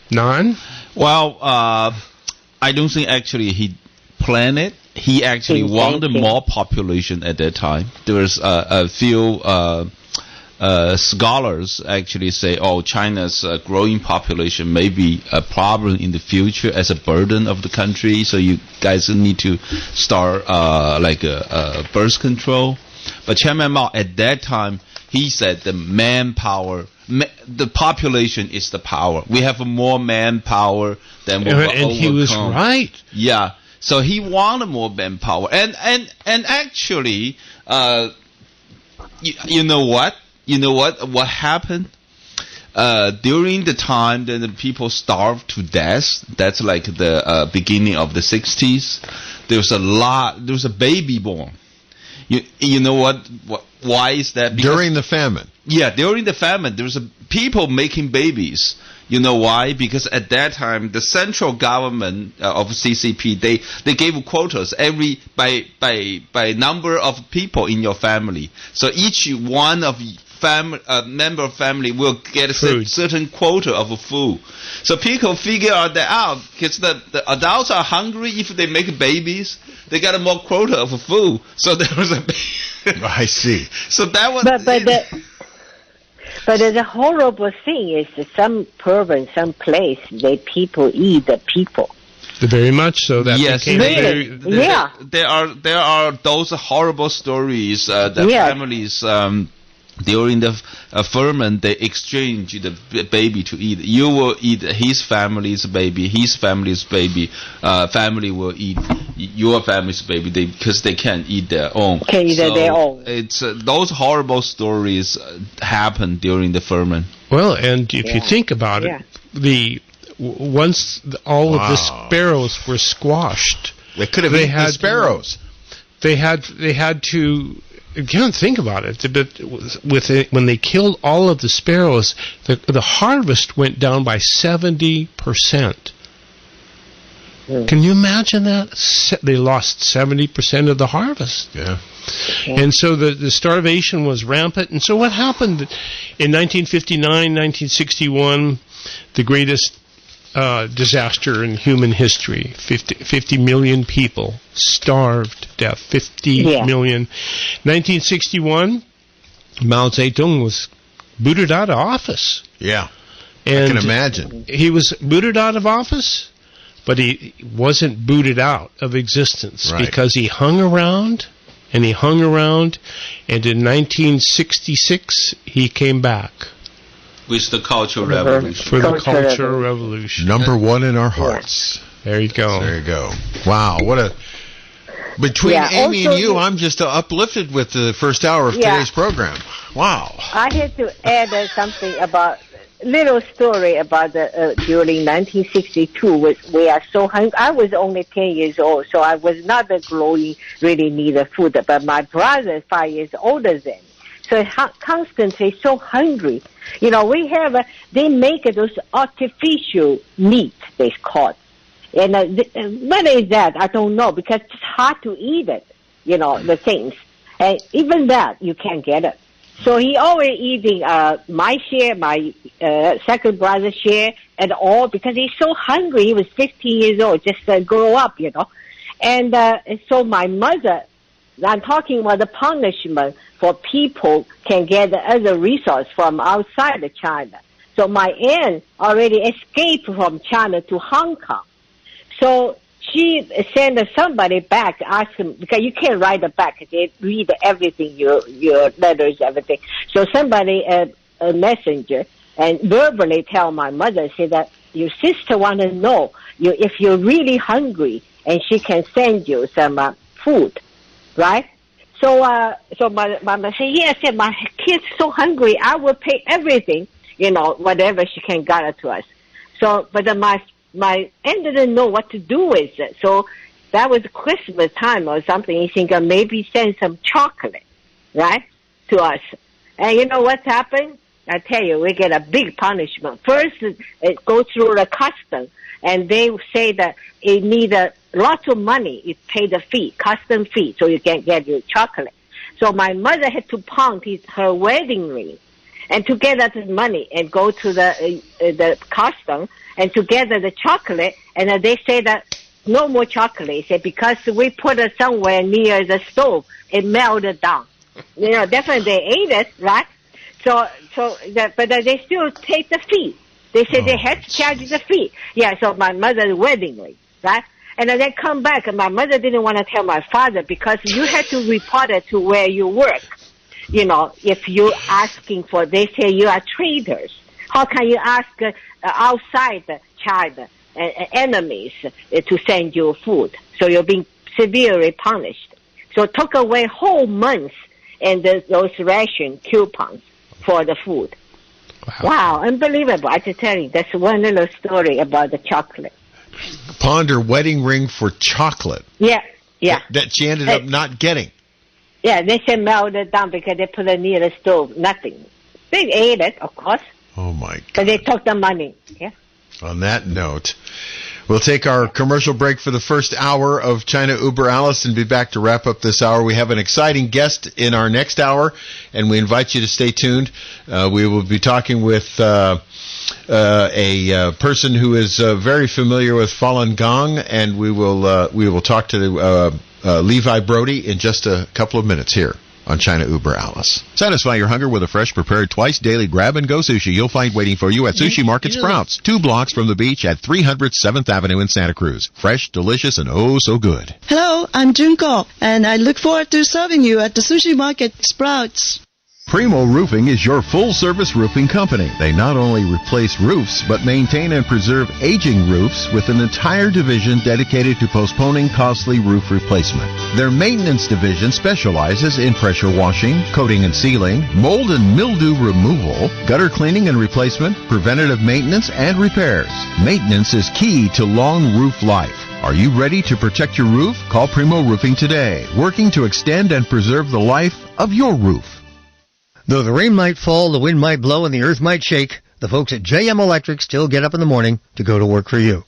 Nan? Well, I don't think actually he planned it. He actually wanted more population at that time. There was a few scholars actually say, China's growing population may be a problem in the future as a burden of the country, so you guys need to start like a birth control. But Chairman Mao at that time, he said the manpower, the population is the power. We have more manpower than we will overcome. And he was right. Yeah. So he wanted more manpower. And actually, you know what? You know what happened? During the time that the people starved to death, that's like the beginning of the 60s, there was a baby born. You know what? Why is that? Because during the famine. Yeah, during the famine, there was people making babies. You know why? Because at that time, the central government of CCP, they gave quotas by number of people in your family. So each one of member of family will get a certain quota of food. So people figure that out because the adults are hungry. If they make babies, they got a more quota of food. So there was a. I see. So that was. But the horrible thing is some province, some place, they people eat the people. Very much so. That became there are those horrible stories that families during the ferment they exchange the baby to eat. You will eat his family's baby. His family's baby. Family will eat your family's baby because they can't eat their own. Can't eat their own. It's those horrible stories happen during the ferment. Well, and if you think about it, once all of the sparrows were squashed, they could have eaten the sparrows. They had to. You can't think about it, but when they killed all of the sparrows, the harvest went down by 70%. Can you imagine that? They lost 70% of the harvest. Yeah. And so the starvation was rampant. And so what happened in 1959, 1961, the greatest disaster in human history. 50 million people starved to death. 50 million. 1961, Mao Zedong was booted out of office. Yeah, and I can imagine. He was booted out of office, but he wasn't booted out of existence because he hung around, and he hung around, and in 1966, he came back. With the Cultural Revolution. For the Cultural Revolution. Number one in our hearts. There you go. There you go. Wow, what a... Between Amy and you, I'm just uplifted with the first hour of today's program. Wow. I had to add something about... little story about during 1962, we are so hungry. I was only 10 years old, so I was not growing really need food, but my brother is 5 years older than me. So constantly so hungry. You know, they make those artificial meat, they call it. And what is that? I don't know, because it's hard to eat it, you know, the things. And even that, you can't get it. So he always eating my share, my second brother's share, and all, because he's so hungry. He was 15 years old, just grow up, you know. And so my mother, I'm talking about the punishment for people can get other resource from outside of China. So my aunt already escaped from China to Hong Kong. So she sent somebody back, ask him, because you can't write it back. They read everything, your letters, everything. So somebody, a messenger, and verbally tell my mother, say that your sister want to know if you're really hungry, and she can send you some food, right? So my mother said, yes, my kid's so hungry, I will pay everything, you know, whatever she can get it to us. So, but my aunt didn't know what to do with it. So that was Christmas time or something. He think maybe send some chocolate, right, to us. And you know what's happened? I tell you, we get a big punishment. First, it goes through the custom, and they say that it need lots of money. You pay the fee, custom fee, so you can get your chocolate. So my mother had to pawn her wedding ring, and to get that money and go to the custom and to get the chocolate. And they say that no more chocolate. They say because we put it somewhere near the stove, it melted down. You know, definitely they ate it, right? But they still take the fee. They say they had to charge the fee. Yeah, so my mother's wedding ring, right? And then they come back, and my mother didn't want to tell my father because you had to report it to where you work. You know, if you're asking for, they say you are traitors. How can you ask outside China enemies to send you food? So you're being severely punished. So it took away whole months and those ration coupons for the food. Wow, unbelievable. I just tell you, that's one little story about the chocolate. Pawned her wedding ring for chocolate. Yeah. That she ended up not getting. Yeah, they said melted down because they put it near the stove. Nothing. They ate it, of course. Oh, my God. But they took the money. Yeah. On that note, we'll take our commercial break for the first hour of China Uber Alice and be back to wrap up this hour. We have an exciting guest in our next hour, and we invite you to stay tuned. We will be talking with a person who is very familiar with Falun Gong, and we will talk to Levi Browde in just a couple of minutes here on China Uber Alice. Satisfy your hunger with a fresh, prepared, twice daily grab-and-go sushi you'll find waiting for you at Sushi Market Sprouts, 2 blocks from the beach at 300 7th Avenue in Santa Cruz. Fresh, delicious, and oh so good. Hello, I'm Junko, and I look forward to serving you at the Sushi Market Sprouts. Primo Roofing is your full-service roofing company. They not only replace roofs, but maintain and preserve aging roofs with an entire division dedicated to postponing costly roof replacement. Their maintenance division specializes in pressure washing, coating and sealing, mold and mildew removal, gutter cleaning and replacement, preventative maintenance, and repairs. Maintenance is key to long roof life. Are you ready to protect your roof? Call Primo Roofing today, working to extend and preserve the life of your roof. Though the rain might fall, the wind might blow, and the earth might shake, the folks at JM Electric still get up in the morning to go to work for you.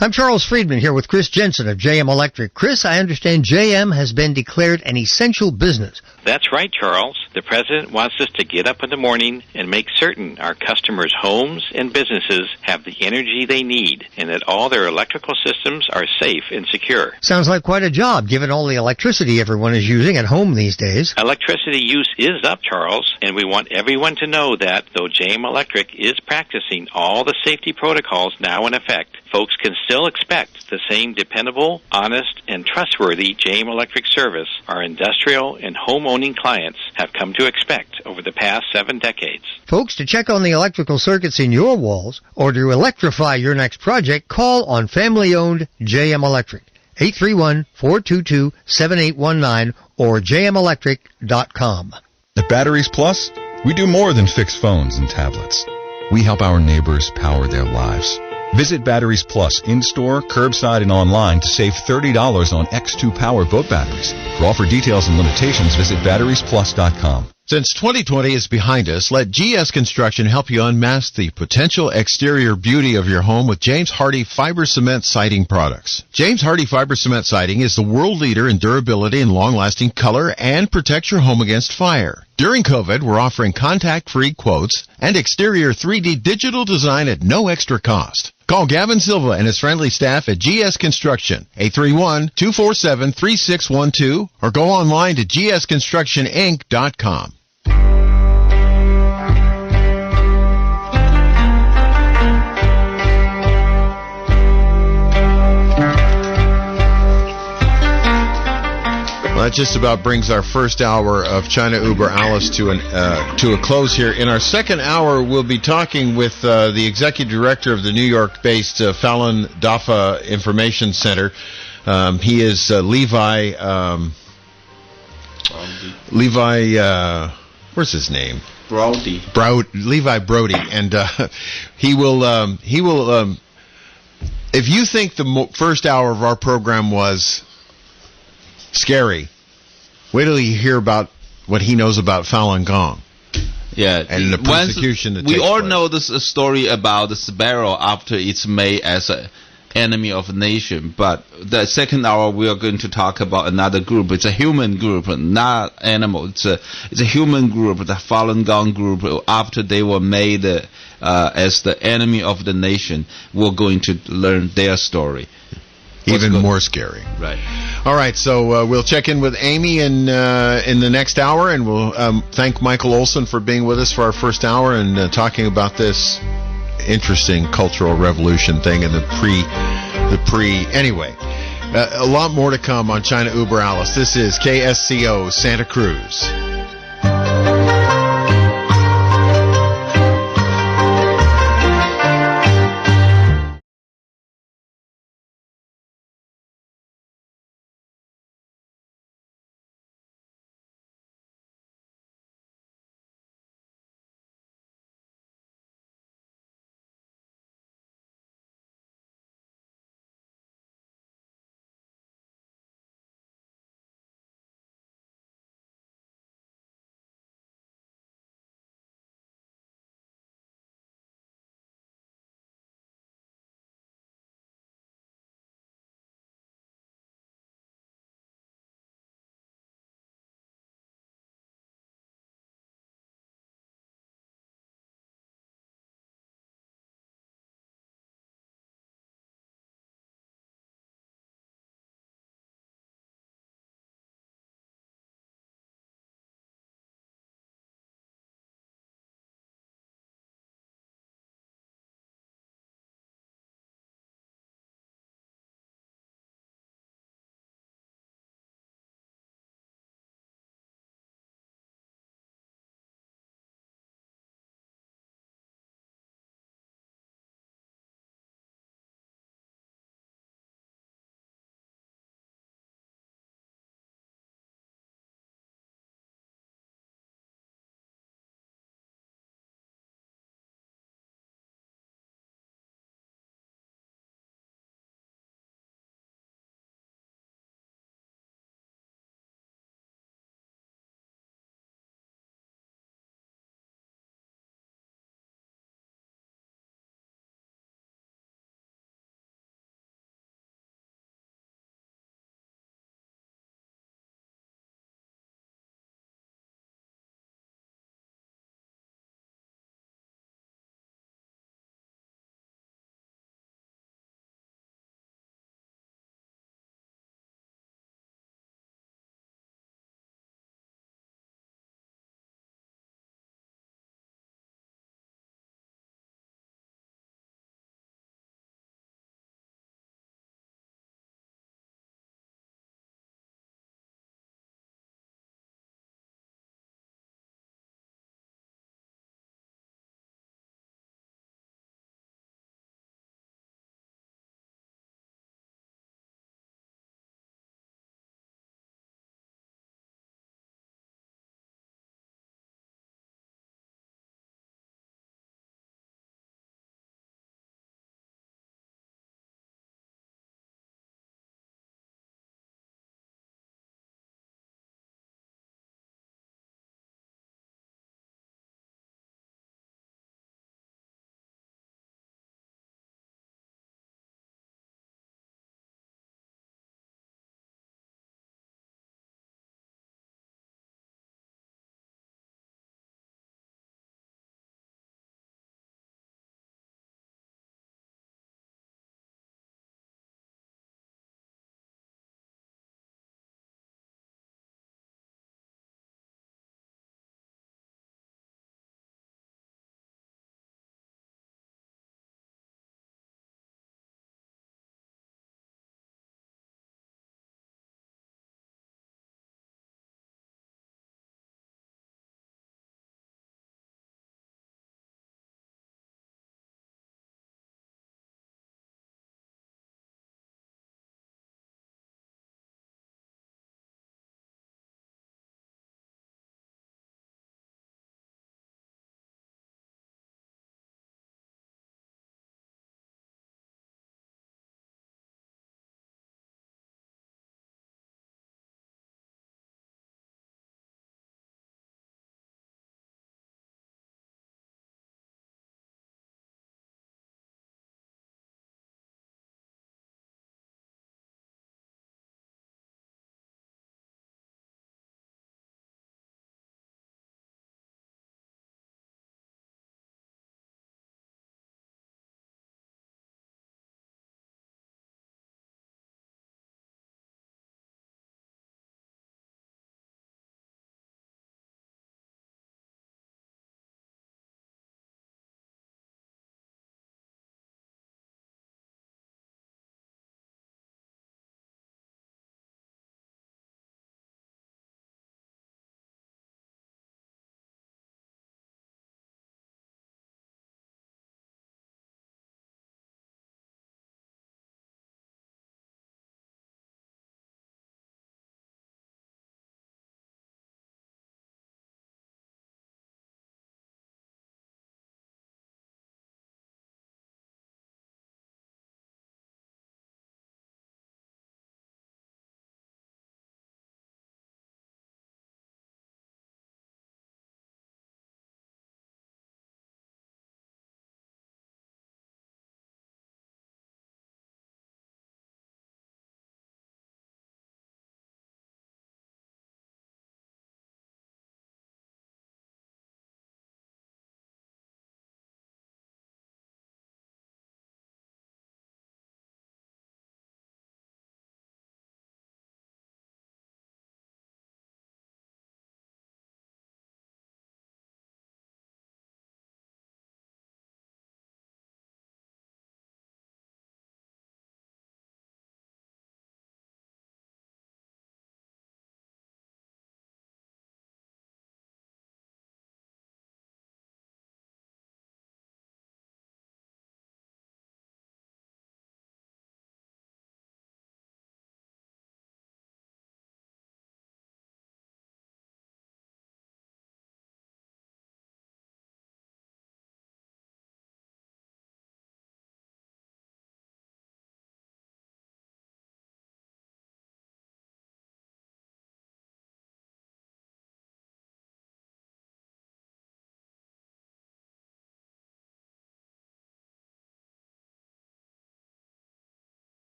I'm Charles Friedman here with Chris Jensen of JM Electric. Chris, I understand JM has been declared an essential business. That's right, Charles. The President wants us to get up in the morning and make certain our customers' homes and businesses have the energy they need and that all their electrical systems are safe and secure. Sounds like quite a job, given all the electricity everyone is using at home these days. Electricity use is up, Charles, and we want everyone to know that though JM Electric is practicing all the safety protocols now in effect, folks can still expect the same dependable, honest, and trustworthy JM Electric service our industrial and home-owning clients have come to expect over the past 7 decades. Folks, to check on the electrical circuits in your walls or to electrify your next project, call on family-owned JM Electric. 831-422-7819 or jmelectric.com. At Batteries Plus, we do more than fix phones and tablets. We help our neighbors power their lives. Visit Batteries Plus in-store, curbside, and online to save $30 on X2 Power boat batteries. For offer details and limitations, visit batteriesplus.com. Since 2020 is behind us, let GS Construction help you unmask the potential exterior beauty of your home with James Hardie Fiber Cement Siding products. James Hardie Fiber Cement Siding is the world leader in durability and long-lasting color and protects your home against fire. During COVID, we're offering contact-free quotes and exterior 3D digital design at no extra cost. Call Gavin Silva and his friendly staff at GS Construction, 831-247-3612, or go online to gsconstructioninc.com. Well, that just about brings our first hour of China Uber Alice to a close here. In our second hour, we'll be talking with the executive director of the New York-based Falun Dafa Information Center. He is Levi. Where's his name? Browde. Levi Browde, and he will. If you think the first hour of our program was scary, wait till you hear about what he knows about Falun Gong. Yeah, and the persecution that we takes all place. know this story about the sparrow after it's made as an enemy of a nation. But the second hour we are going to talk about another group. It's a human group, not animal. It's a human group, the Falun Gong group. After they were made as the enemy of the nation, we're going to learn their story. Even more scary. Right. All right, so we'll check in with Amy in the next hour, and we'll thank Michael Olson for being with us for our first hour and talking about this interesting cultural revolution thing and the pre. Anyway, a lot more to come on China Uber Alice. This is KSCO Santa Cruz.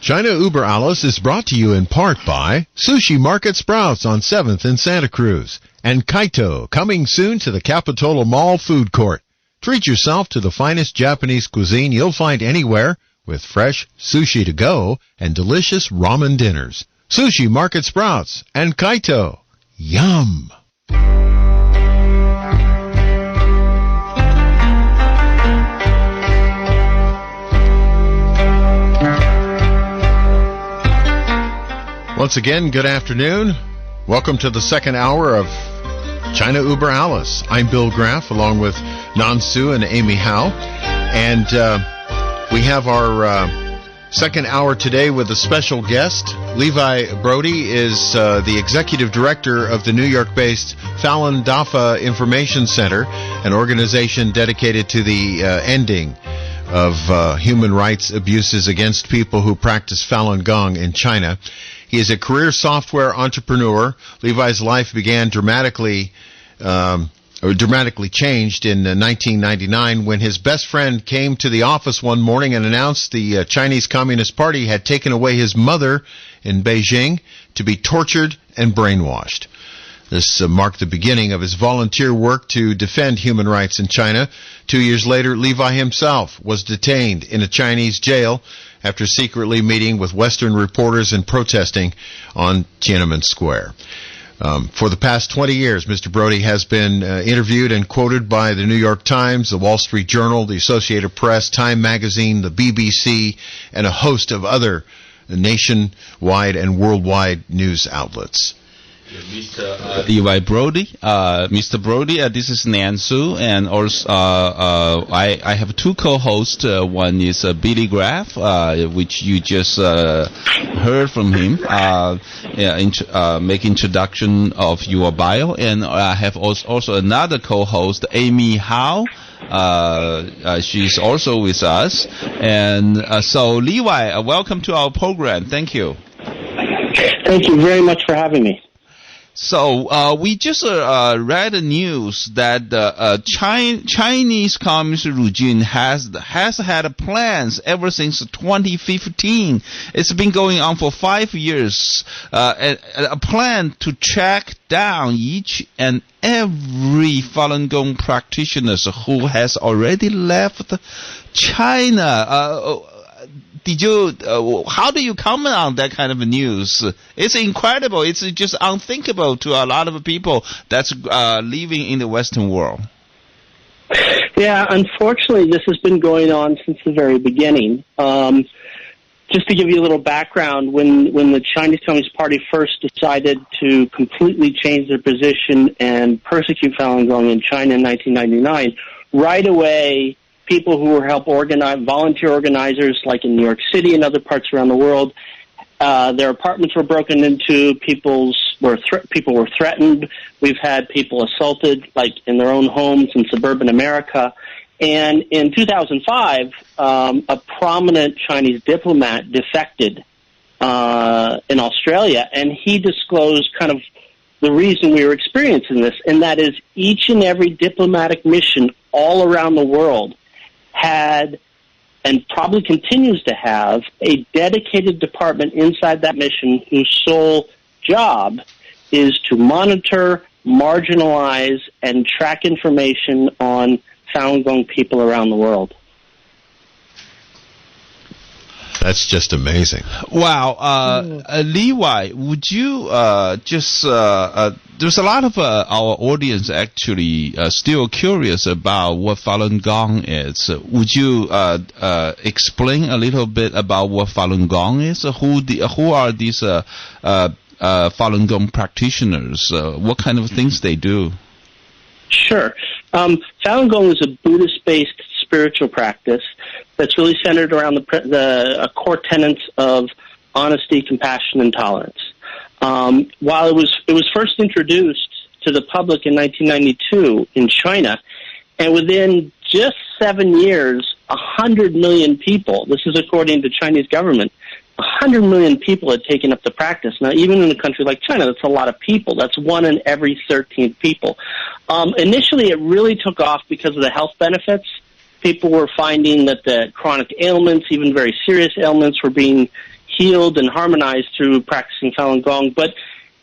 China Uber Alice is brought to you in part by Sushi Market Sprouts on 7th in Santa Cruz and Kaito, coming soon to the Capitola Mall food court. Treat yourself to the finest Japanese cuisine you'll find anywhere with fresh sushi to go and delicious ramen dinners. Sushi Market Sprouts and Kaito. Yum! Once again, good afternoon. Welcome to the second hour of China Uber Alice. I'm Bill Graff, along with Nan Su and Amy Howe. And we have our second hour today with a special guest. Levi Browde is the executive director of the New York-based Falun Dafa Information Center, an organization dedicated to the ending of human rights abuses against people who practice Falun Gong in China. He is a career software entrepreneur. Levi's life began dramatically changed in 1999 when his best friend came to the office one morning and announced the Chinese Communist Party had taken away his mother in Beijing to be tortured and brainwashed. This marked the beginning of his volunteer work to defend human rights in China. 2 years later, Levi himself was detained in a Chinese jail after secretly meeting with Western reporters and protesting on Tiananmen Square. For the past 20 years, Mr. Browde has been interviewed and quoted by the New York Times, the Wall Street Journal, the Associated Press, Time Magazine, the BBC, and a host of other nationwide and worldwide news outlets. Mr. Levi Browde, Mr. Browde, this is Nan Su, and also I have two co-hosts. One is Billy Graff, which you just heard from him. Make introduction of your bio, and I have also another co-host, Amy Howe. She's also with us, and so Levi, welcome to our program. Thank you. Thank you very much for having me. So we just read the news that the Chinese Communist regime has had plans ever since 2015. It's been going on for 5 years. A plan to track down each and every Falun Gong practitioners who has already left China. How do you comment on that kind of news? It's incredible. It's just unthinkable to a lot of people that's living in the Western world. Yeah, unfortunately, this has been going on since the very beginning. Just to give you a little background, when the Chinese Communist Party first decided to completely change their position and persecute Falun Gong in China in 1999, right away, people who were volunteer organizers, like in New York City and other parts around the world, their apartments were broken into. People were threatened. We've had people assaulted, like in their own homes in suburban America. And in 2005, a prominent Chinese diplomat defected in Australia, and he disclosed kind of the reason we were experiencing this, and that is each and every diplomatic mission all around the world had, and probably continues to have, a dedicated department inside that mission whose sole job is to monitor, marginalize, and track information on Falun Gong people around the world. That's just amazing. Wow. Levi, would you there's a lot of our audience actually still curious about what Falun Gong is. Would you explain a little bit about what Falun Gong is? Who are these Falun Gong practitioners? What kind of things they do? Sure. Falun Gong is a Buddhist-based spiritual practice that's really centered around the core tenets of honesty, compassion, and tolerance. While it was first introduced to the public in 1992 in China, and within just 7 years, 100 million people, this is according to Chinese government, 100 million people had taken up the practice. Now, even in a country like China, that's a lot of people. That's 1 in every 13 people. Initially, it really took off because of the health benefits. People were finding that the chronic ailments, even very serious ailments, were being healed and harmonized through practicing Falun Gong. But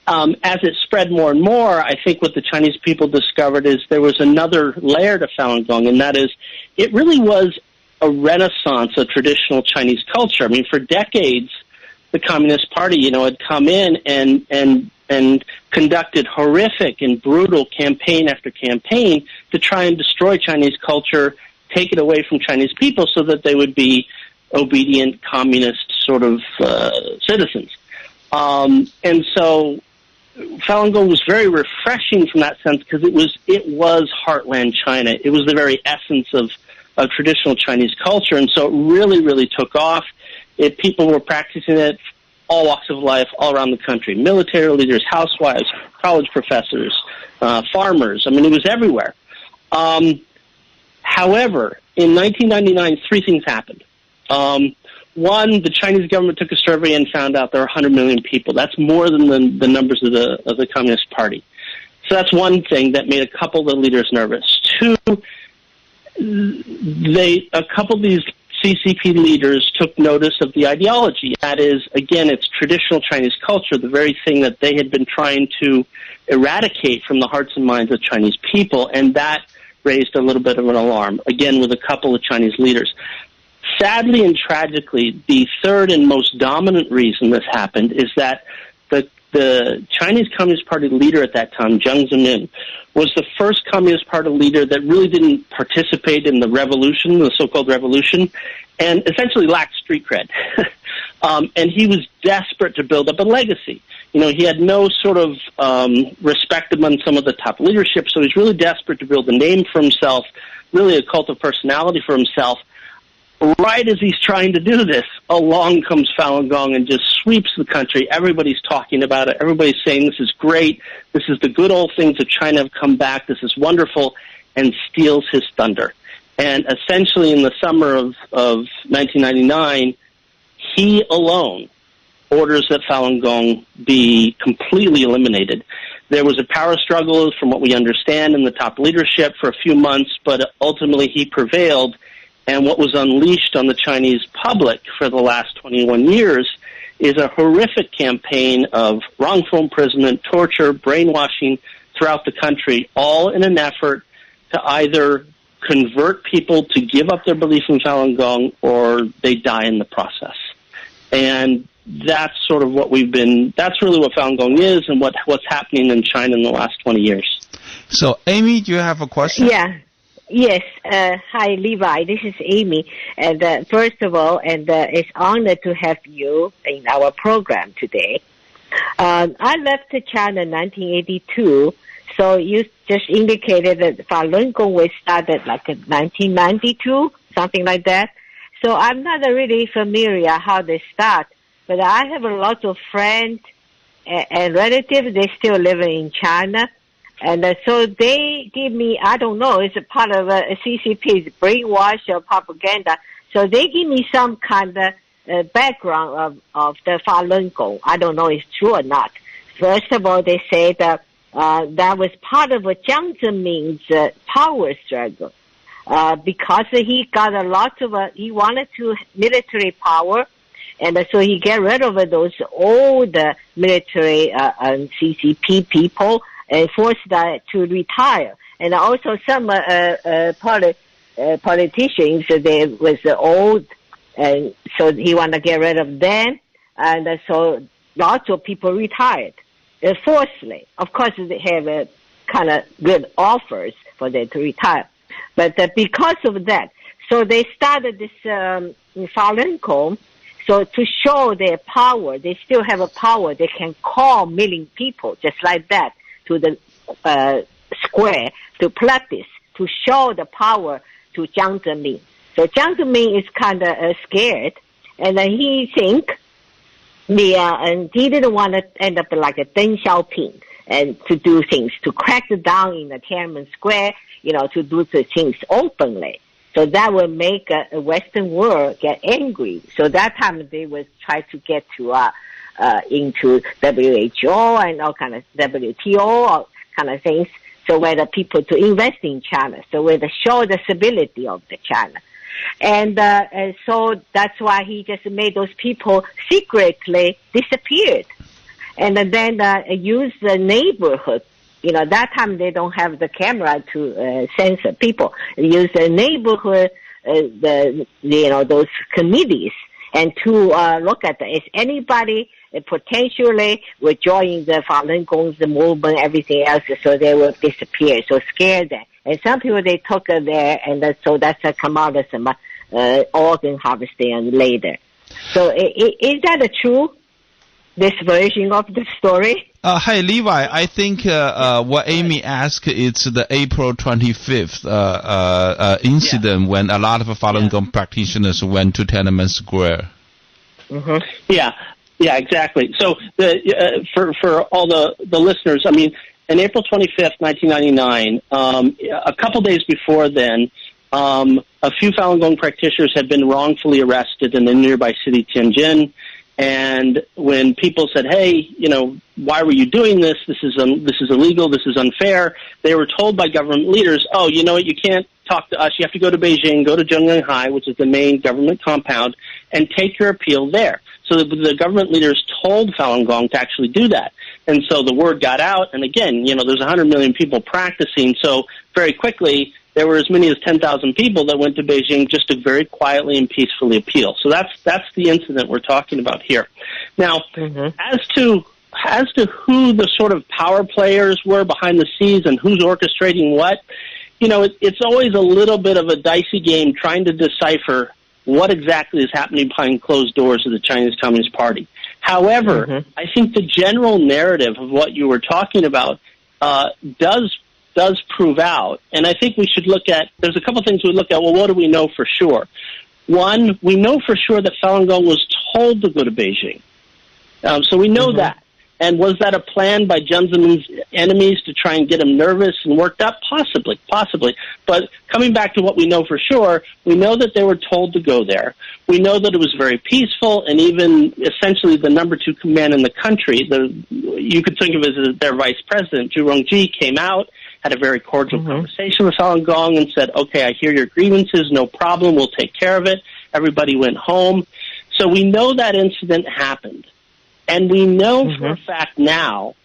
as it spread more and more, I think what the Chinese people discovered is there was another layer to Falun Gong, and that is it really was a renaissance of traditional Chinese culture. I mean, for decades, the Communist Party, had come in and conducted horrific and brutal campaign after campaign to try and destroy Chinese culture, take it away from Chinese people so that they would be obedient communist sort of citizens. And so Falun Gong was very refreshing from that sense because it was heartland China. It was the very essence of traditional Chinese culture, and so it really, really took off. People were practicing it all walks of life, all around the country. Military leaders, housewives, college professors, farmers. I mean, it was everywhere. However, in 1999, three things happened. One, the Chinese government took a survey and found out there are 100 million people. That's more than the numbers of the Communist Party. So that's one thing that made a couple of the leaders nervous. Two, a couple of these CCP leaders took notice of the ideology. That is, again, it's traditional Chinese culture, the very thing that they had been trying to eradicate from the hearts and minds of Chinese people, and that raised a little bit of an alarm, again, with a couple of Chinese leaders. Sadly and tragically, the third and most dominant reason this happened is that the Chinese Communist Party leader at that time, Jiang Zemin, was the first Communist Party leader that really didn't participate in the revolution, the so-called revolution, and essentially lacked street cred. And he was desperate to build up a legacy. He had no sort of respect among some of the top leadership, so he's really desperate to build a name for himself, really a cult of personality for himself. Right as he's trying to do this, along comes Falun Gong and just sweeps the country. Everybody's talking about it. Everybody's saying this is great. This is the good old things of China have come back. This is wonderful, and steals his thunder. And essentially in the summer of 1999, he alone orders that Falun Gong be completely eliminated. There was a power struggle, from what we understand, in the top leadership for a few months, but ultimately he prevailed. And what was unleashed on the Chinese public for the last 21 years is a horrific campaign of wrongful imprisonment, torture, brainwashing throughout the country, all in an effort to either convert people to give up their belief in Falun Gong or they die in the process. And that's sort of that's really what Falun Gong is and what's happening in China in the last 20 years. So, Amy, do you have a question? Yeah. Yes. Hi, Levi. This is Amy. And first of all, it's honored to have you in our program today. I left China in 1982, so you just indicated that Falun Gong was started like in 1992, something like that. So I'm not really familiar how they start, but I have a lot of friends and relatives. They still live in China. And so they give me, I don't know, it's a part of CCP's brainwash or propaganda. So they give me some kind of background of the Falun Gong. I don't know if it's true or not. First of all, they say that that was part of Jiang Zemin's power struggle because he got a lot of, he wanted to military power. And so he get rid of those old military CCP people and forced that to retire. And also some politicians, they was old, and so he want to get rid of them. And so lots of people retired forcibly. Of course, they have kind of good offers for them to retire. But because of that, so they started this Falun Gong. So to show their power, they still have a power. They can call million people just like that to the square to practice, to show the power to Jiang Zemin. So Jiang Zemin is kind of scared, and he think and he didn't want to end up like a Deng Xiaoping and to do things, to crack down in the Tiananmen Square, to do the things openly. So that will make a Western world get angry. So that time they would try to get to into WHO and all kind of WTO, all kind of things. So where the people to invest in China. So where they show the stability of the China. And so that's why he just made those people secretly disappeared. And then use the neighborhood. That time they don't have the camera to censor people. They use the neighborhood, those committees, and to look at is anybody potentially will join the Falun Gong, the movement, everything else, so they will disappear. So scare them. And some people they took there, and so that's come out as some organ harvesting later. So is that true? This version of the story? Hey, Levi, I think what Amy asked is the April 25th incident when a lot of Falun Gong practitioners went to Tiananmen Square. Mm-hmm. Yeah, exactly. So for all the listeners, I mean, on April 25th, 1999, a couple days before then, a few Falun Gong practitioners had been wrongfully arrested in the nearby city Tianjin. And when people said, "Hey, why were you doing this? This is illegal. This is unfair," they were told by government leaders, "Oh, you know what? You can't talk to us. You have to go to Beijing, go to Zhongnanhai, which is the main government compound, and take your appeal there." So the government leaders told Falun Gong to actually do that. And so the word got out. And again, there's 100 million people practicing. So very quickly, there were as many as 10,000 people that went to Beijing just to very quietly and peacefully appeal. So that's the incident we're talking about here. Now, as to who the sort of power players were behind the scenes and who's orchestrating what, it's always a little bit of a dicey game trying to decipher what exactly is happening behind closed doors of the Chinese Communist Party. However, I think the general narrative of what you were talking about does prove out. And I think we should look at, there's a couple things we look at. Well, what do we know for sure? One, we know for sure that Falun Gong was told to go to Beijing. So we know that. And was that a plan by Jiang Zemin's enemies to try and get him nervous and worked up? Possibly. But coming back to what we know for sure, we know that they were told to go there. We know that it was very peaceful, and even essentially the number 2 man in the country, you could think of it as their vice president, Zhu Rongji, came out, had a very cordial conversation with Falun Gong and said, "Okay, I hear your grievances, no problem, we'll take care of it." Everybody went home. So we know that incident happened. And we know for a fact now,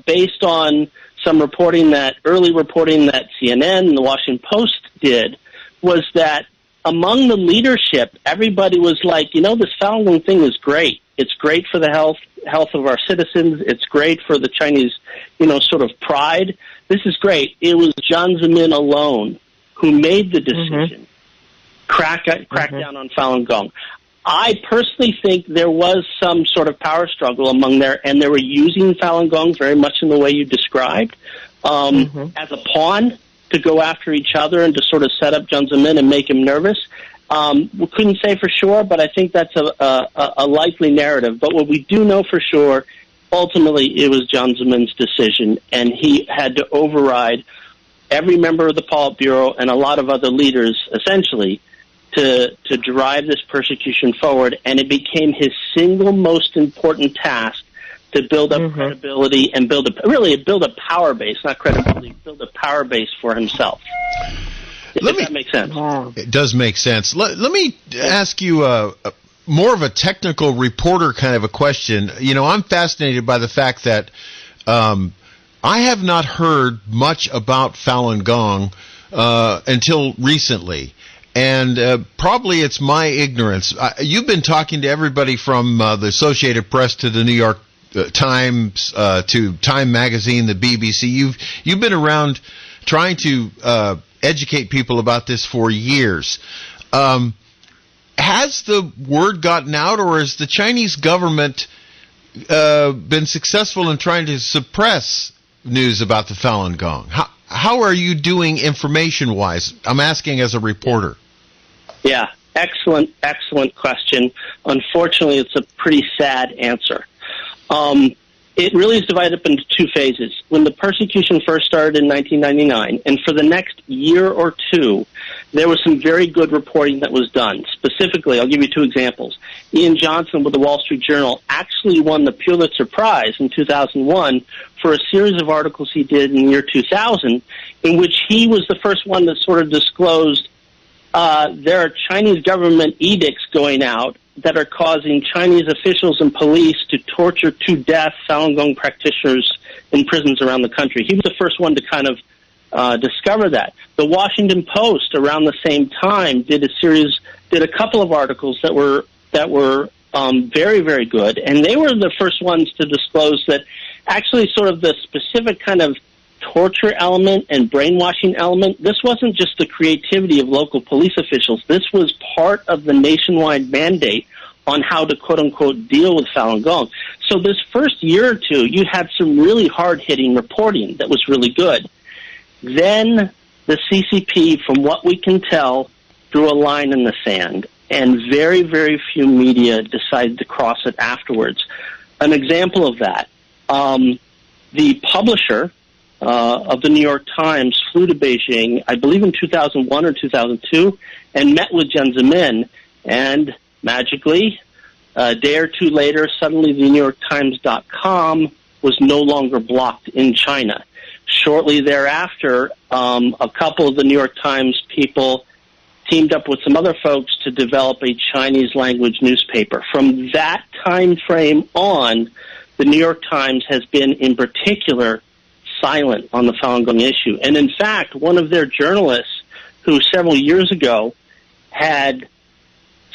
based on some early reporting that CNN and the Washington Post did, was that among the leadership, everybody was like, this Falun Gong thing is great. It's great for the health of our citizens. It's great for the Chinese, sort of pride. This is great. It was Jiang Zemin alone who made the decision, crack down on Falun Gong. I personally think there was some sort of power struggle among there, and they were using Falun Gong very much in the way you described, as a pawn to go after each other and to sort of set up Jiang Zemin and make him nervous. We couldn't say for sure, but I think that's a likely narrative. But what we do know for sure, ultimately, it was Jiang Zemin's decision, and he had to override every member of the Politburo and a lot of other leaders, essentially, to drive this persecution forward, and it became his single most important task to build up credibility and build a power base, not credibility, build a power base for himself. If that makes sense. It does make sense. Let me ask you more of a technical reporter kind of a question. I'm fascinated by the fact that I have not heard much about Falun Gong until recently. And probably it's my ignorance. You've been talking to everybody from the Associated Press to the New York Times to Time Magazine, the BBC. You've been around trying to educate people about this for years. Has the word gotten out, or has the Chinese government been successful in trying to suppress news about the Falun Gong? How are you doing information-wise? I'm asking as a reporter. Yeah, excellent question. Unfortunately, it's a pretty sad answer. It really is divided up into 2 phases. When the persecution first started in 1999, and for the next year or 2, there was some very good reporting that was done. Specifically, I'll give you 2 examples. Ian Johnson with the Wall Street Journal actually won the Pulitzer Prize in 2001 for a series of articles he did in the year 2000, in which he was the first one that sort of disclosed there are Chinese government edicts going out that are causing Chinese officials and police to torture to death Falun Gong practitioners in prisons around the country. He was the first one to kind of discover that. The Washington Post, around the same time, did a couple of articles that were very, very good, and they were the first ones to disclose that actually sort of the specific kind of torture element and brainwashing element, this wasn't just the creativity of local police officials. This was part of the nationwide mandate on how to, quote-unquote, deal with Falun Gong. So this first year or two, you had some really hard-hitting reporting that was really good. Then the CCP, from what we can tell, drew a line in the sand, and very, very few media decided to cross it afterwards. An example of that, the publisher of the New York Times flew to Beijing, I believe in 2001 or 2002, and met with Jiang Zemin, and magically, a day or two later, suddenly the NewYorkTimes.com was no longer blocked in China. Shortly thereafter, a couple of the New York Times people teamed up with some other folks to develop a Chinese language newspaper. From that time frame on, the New York Times has been in particular silent on the Falun Gong issue. And in fact, one of their journalists who several years ago had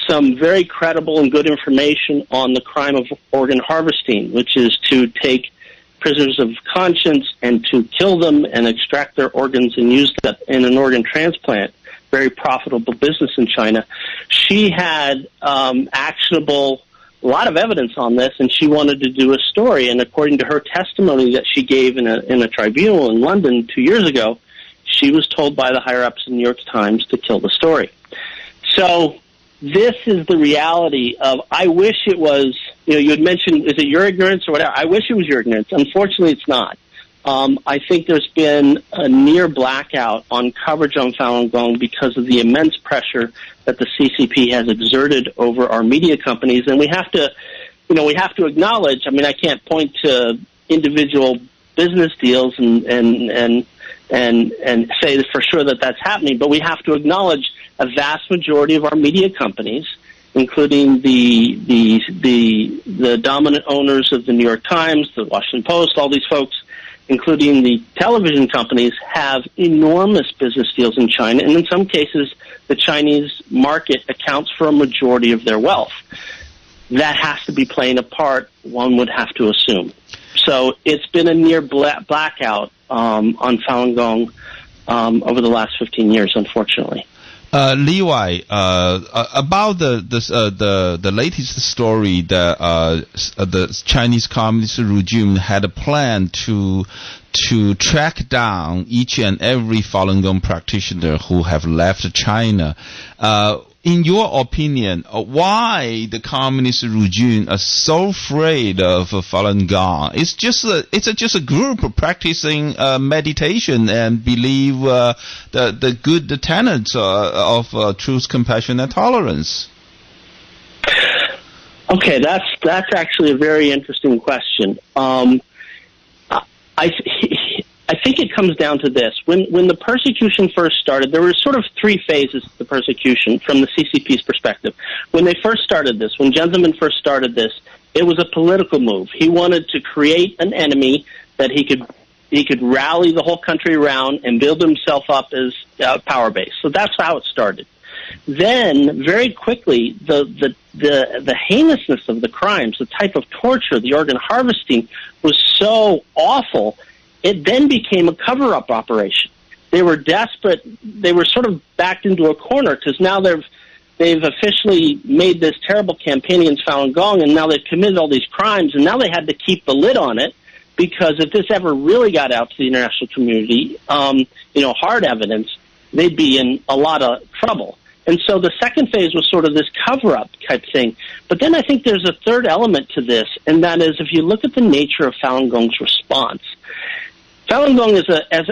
some very credible and good information on the crime of organ harvesting, which is to take prisoners of conscience and to kill them and extract their organs and use them in an organ transplant, very profitable business in China. She had actionable, a lot of evidence on this, and she wanted to do a story. And according to her testimony that she gave in a tribunal in London 2 years ago, she was told by the higher-ups in the New York Times to kill the story. So this is the reality of, I wish it was, you had mentioned, is it your ignorance or whatever? I wish it was your ignorance. Unfortunately, it's not. I think there's been a near blackout on coverage on Falun Gong because of the immense pressure that the CCP has exerted over our media companies, and we have to acknowledge. I mean, I can't point to individual business deals and say for sure that that's happening, but we have to acknowledge a vast majority of our media companies, including the dominant owners of the New York Times, the Washington Post, all these folks, including the television companies, have enormous business deals in China, and in some cases, the Chinese market accounts for a majority of their wealth. That has to be playing a part, one would have to assume. So it's been a near blackout on Falun Gong over the last 15 years, unfortunately. Levi, about the latest story that the Chinese Communist regime had a plan to track down each and every Falun Gong practitioner who have left China. In your opinion, why the communist regime are so afraid of Falun Gong? It's just a group practicing meditation and believe the good tenets of truth, compassion, and tolerance. Okay, that's actually a very interesting question. I think it comes down to this. When the persecution first started, there were sort of three phases to the persecution from the CCP's perspective. When they first started this, when Jiang Zemin first started this, it was a political move. He wanted to create an enemy that he could rally the whole country around and build himself up as a power base. So that's how it started. Then, very quickly, the heinousness of the crimes, the type of torture, the organ harvesting was so awful, it then became a cover-up operation. They were desperate. They were sort of backed into a corner because now they've officially made this terrible campaign against Falun Gong, and now they've committed all these crimes, and now they had to keep the lid on it because if this ever really got out to the international community, hard evidence, they'd be in a lot of trouble. And so the second phase was sort of this cover-up type thing. But then I think there's a third element to this, and that is if you look at the nature of Falun Gong's response, Falun Gong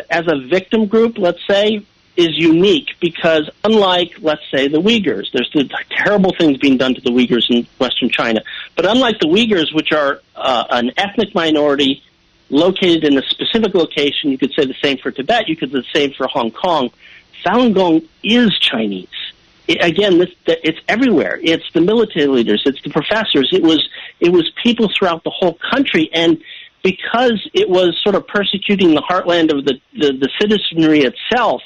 as a victim group, let's say, is unique because unlike, let's say, the Uyghurs, there's the terrible things being done to the Uyghurs in Western China, but unlike the Uyghurs, which are an ethnic minority located in a specific location, you could say the same for Tibet, you could say the same for Hong Kong, Falun Gong is Chinese. it's everywhere. It's the military leaders. It's the professors. It was people throughout the whole country. And because it was sort of persecuting the heartland of the citizenry itself,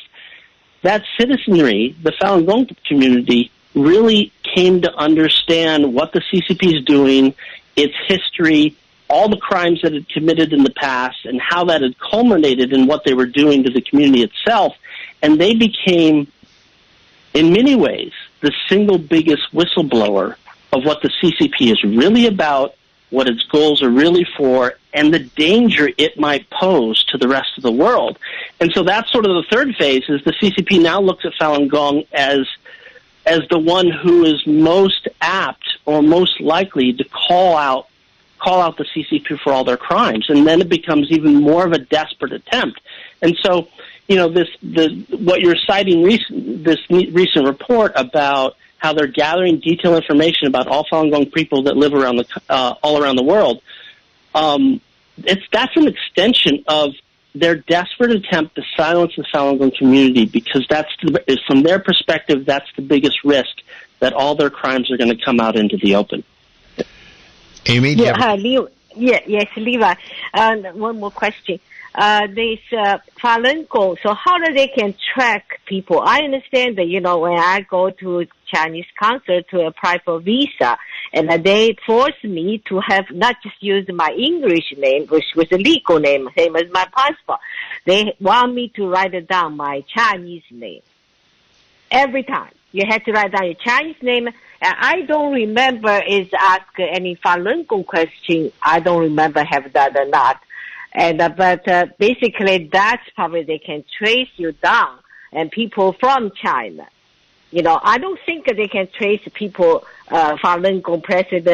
that citizenry, the Falun Gong community, really came to understand what the CCP is doing, its history, all the crimes that it committed in the past, and how that had culminated in what they were doing to the community itself. And they became, in many ways, the single biggest whistleblower of what the CCP is really about, what its goals are really for, and the danger it might pose to the rest of the world. And so that's sort of the third phase, is the CCP now looks at Falun Gong as the one who is most apt or most likely to call out the CCP for all their crimes. And then it becomes even more of a desperate attempt. And so, what you're citing, this recent report about how they're gathering detailed information about all Falun Gong people that live all around the world, that's an extension of their desperate attempt to silence the Falun Gong community, because from their perspective, that's the biggest risk, that all their crimes are going to come out into the open. Amy? Yes, Levi. One more question. This Falun Gong, so how do they can track people? I understand that, when I go to Chinese consulate to apply for visa, and they force me to have not just use my English name, which was a legal name, same as my passport. They want me to write down my Chinese name. Every time. You have to write down your Chinese name. I don't remember is ask any Falun Gong question. I don't remember have that or not. But basically that's probably they can trace you down, and people from China. I don't think they can trace people, Falun Gong president,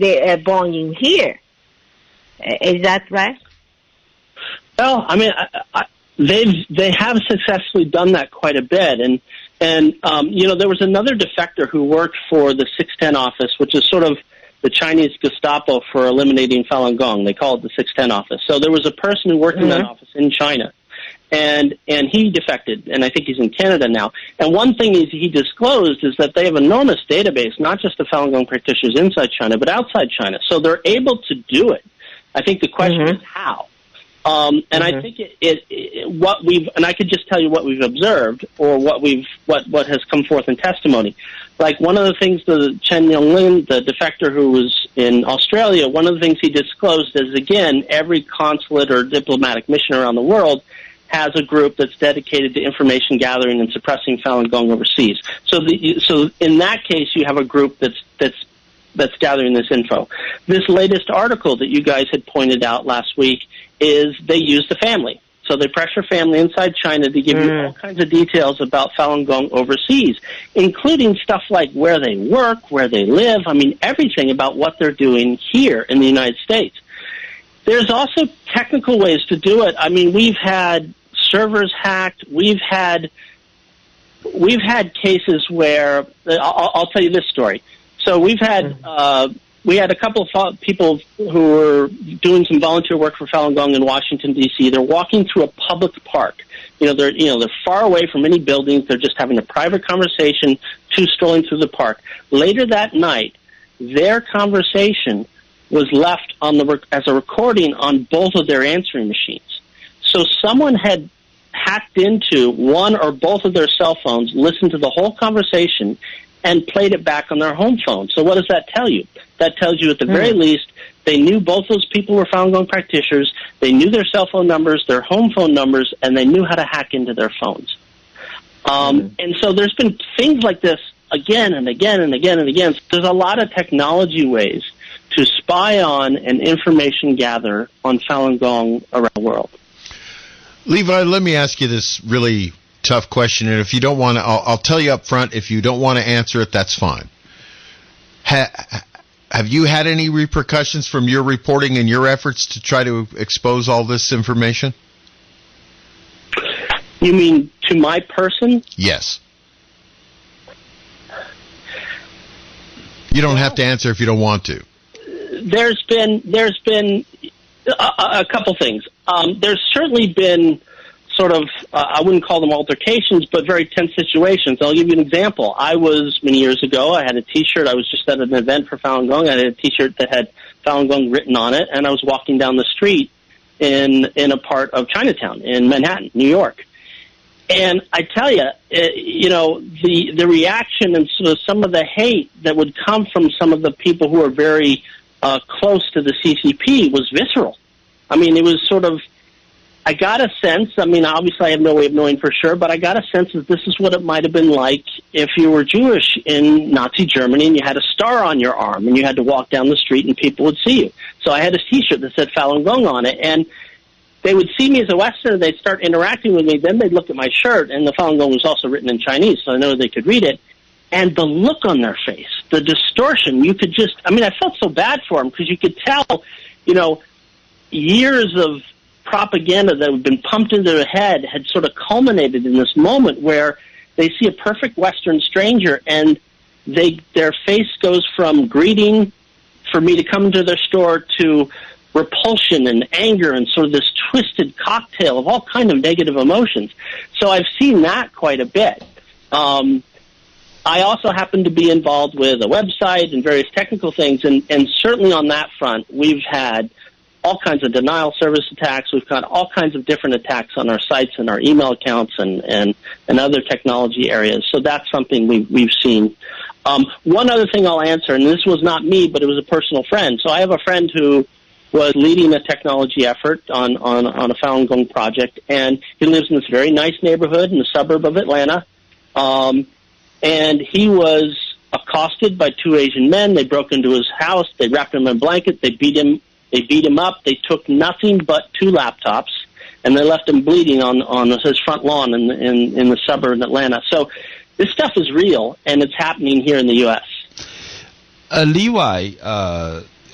they are born in here. Is that right? Well, I mean, they have successfully done that quite a bit, and there was another defector who worked for the 610 office, which is sort of the Chinese Gestapo for eliminating Falun Gong. They call it the 610 office. So there was a person who worked in that office in China, and he defected, and I think he's in Canada now. And one thing he disclosed is that they have an enormous database, not just of Falun Gong practitioners inside China, but outside China. So they're able to do it. I think the question is how. And I think and I could just tell you what we've observed, or what has come forth in testimony. Like one of the things, the Chen Yonglin, the defector who was in Australia, one of the things he disclosed is, again, every consulate or diplomatic mission around the world has a group that's dedicated to information gathering and suppressing Falun Gong overseas. So in that case, you have a group that's gathering this info. This latest article that you guys had pointed out last week is they use the family. So they pressure family inside China to give you all kinds of details about Falun Gong overseas, including stuff like where they work, where they live, everything about what they're doing here in the United States. There's also technical ways to do it. We've had servers hacked. We've had cases where, I'll tell you this story. So we had a couple of people who were doing some volunteer work for Falun Gong in Washington, D.C. They're walking through a public park. They're far away from any buildings. They're just having a private conversation, strolling through the park. Later that night, their conversation was left as a recording on both of their answering machines. So someone had hacked into one or both of their cell phones, listened to the whole conversation, and played it back on their home phone. So what does that tell you? That tells you at the very least they knew both those people were Falun Gong practitioners, they knew their cell phone numbers, their home phone numbers, and they knew how to hack into their phones. And so there's been things like this again and again and again and again. So there's a lot of technology ways to spy on and information gather on Falun Gong around the world. Levi, let me ask you this really tough question, and if you don't want to, I'll tell you up front, if you don't want to answer it, that's fine. Have you had any repercussions from your reporting and your efforts to try to expose all this information? You mean to my person? Yes. You don't have to answer if you don't want to. There's been a couple things. There's certainly been sort of, I wouldn't call them altercations, but very tense situations. I'll give you an example. I was, many years ago, I had a T-shirt. I was just at an event for Falun Gong. I had a T-shirt that had Falun Gong written on it, and I was walking down the street in a part of Chinatown in Manhattan, New York. And I tell you, the reaction and sort of some of the hate that would come from some of the people who are very close to the CCP was visceral. I mean, it was sort of, I got a sense, I mean, obviously I have no way of knowing for sure, but I got a sense that this is what it might have been like if you were Jewish in Nazi Germany and you had a star on your arm and you had to walk down the street and people would see you. So I had a T-shirt that said Falun Gong on it, and they would see me as a Westerner, they'd start interacting with me, then they'd look at my shirt, and the Falun Gong was also written in Chinese, so I know they could read it, and the look on their face, the distortion, you could just, I mean, I felt so bad for them, because you could tell, years of propaganda that had been pumped into their head had sort of culminated in this moment where they see a perfect Western stranger, and their face goes from greeting for me to come into their store to repulsion and anger and sort of this twisted cocktail of all kind of negative emotions. So I've seen that quite a bit. I also happen to be involved with a website and various technical things, and certainly on that front, we've had all kinds of denial service attacks. We've got all kinds of different attacks on our sites and our email accounts and other technology areas. So that's something we've seen. One other thing I'll answer, and this was not me, but it was a personal friend. So I have a friend who was leading a technology effort on a Falun Gong project, and he lives in this very nice neighborhood in the suburb of Atlanta. And he was accosted by two Asian men. They broke into his house. They wrapped him in a blanket. They beat him up. They took nothing but 2 laptops, and they left him bleeding on his front lawn in the suburb of Atlanta. So this stuff is real, and it's happening here in the U.S. Levi,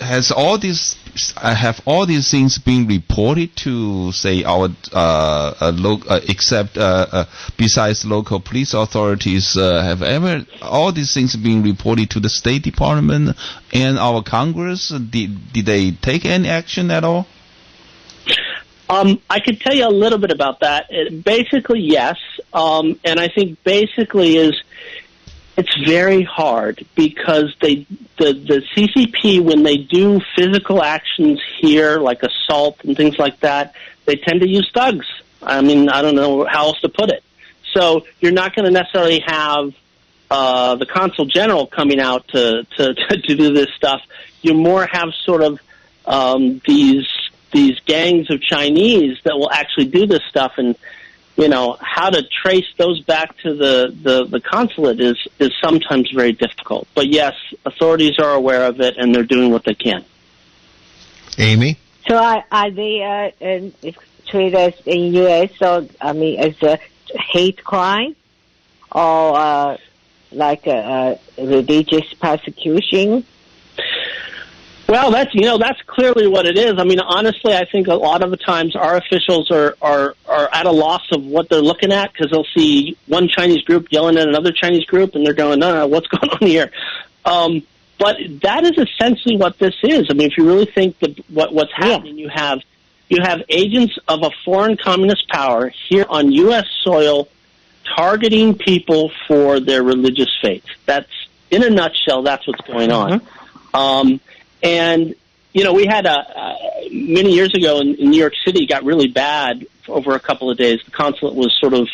have all these things been reported to, say, our besides local police authorities? Have all these things been reported to the State Department and our Congress? Did they take any action at all? I could tell you a little bit about that. Basically, yes, and I think basically it's very hard because the CCP, when they do physical actions here, like assault and things like that, they tend to use thugs. I mean, I don't know how else to put it. So you're not going to necessarily have the consul general coming out to do this stuff. You more have sort of these gangs of Chinese that will actually do this stuff, and how to trace those back to the consulate is sometimes very difficult. But yes, authorities are aware of it, and they're doing what they can. Amy? So are they treated as in U.S., so, I mean, as a hate crime or like a religious persecution? Well, that's clearly what it is. I mean, honestly, I think a lot of the times our officials are at a loss of what they're looking at, because they'll see one Chinese group yelling at another Chinese group, and they're going, no, what's going on here? But that is essentially what this is. I mean, if you really think that what's happening, you have agents of a foreign communist power here on U.S. soil targeting people for their religious faith. That's, in a nutshell, that's what's going on. And, we had many years ago in New York City, got really bad over a couple of days. The consulate was sort of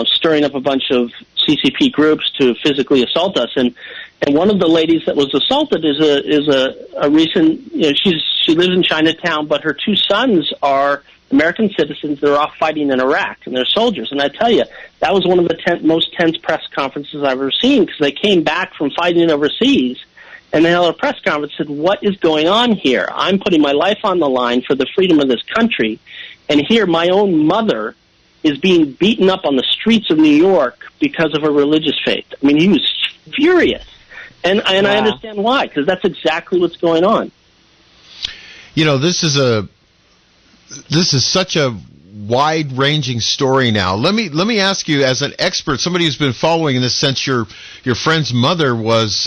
stirring up a bunch of CCP groups to physically assault us. And one of the ladies that was assaulted is a recent, she lives in Chinatown, but her 2 sons are American citizens that are off fighting in Iraq, and they're soldiers. And I tell you, that was one of the most tense press conferences I've ever seen, because they came back from fighting overseas, and they held a press conference and said, what is going on here? I'm putting my life on the line for the freedom of this country, and here my own mother is being beaten up on the streets of New York because of her religious faith. I mean, he was furious. And I understand why, because that's exactly what's going on. This is such a wide-ranging story now. Let me ask you, as an expert, somebody who's been following in this sense, your friend's mother was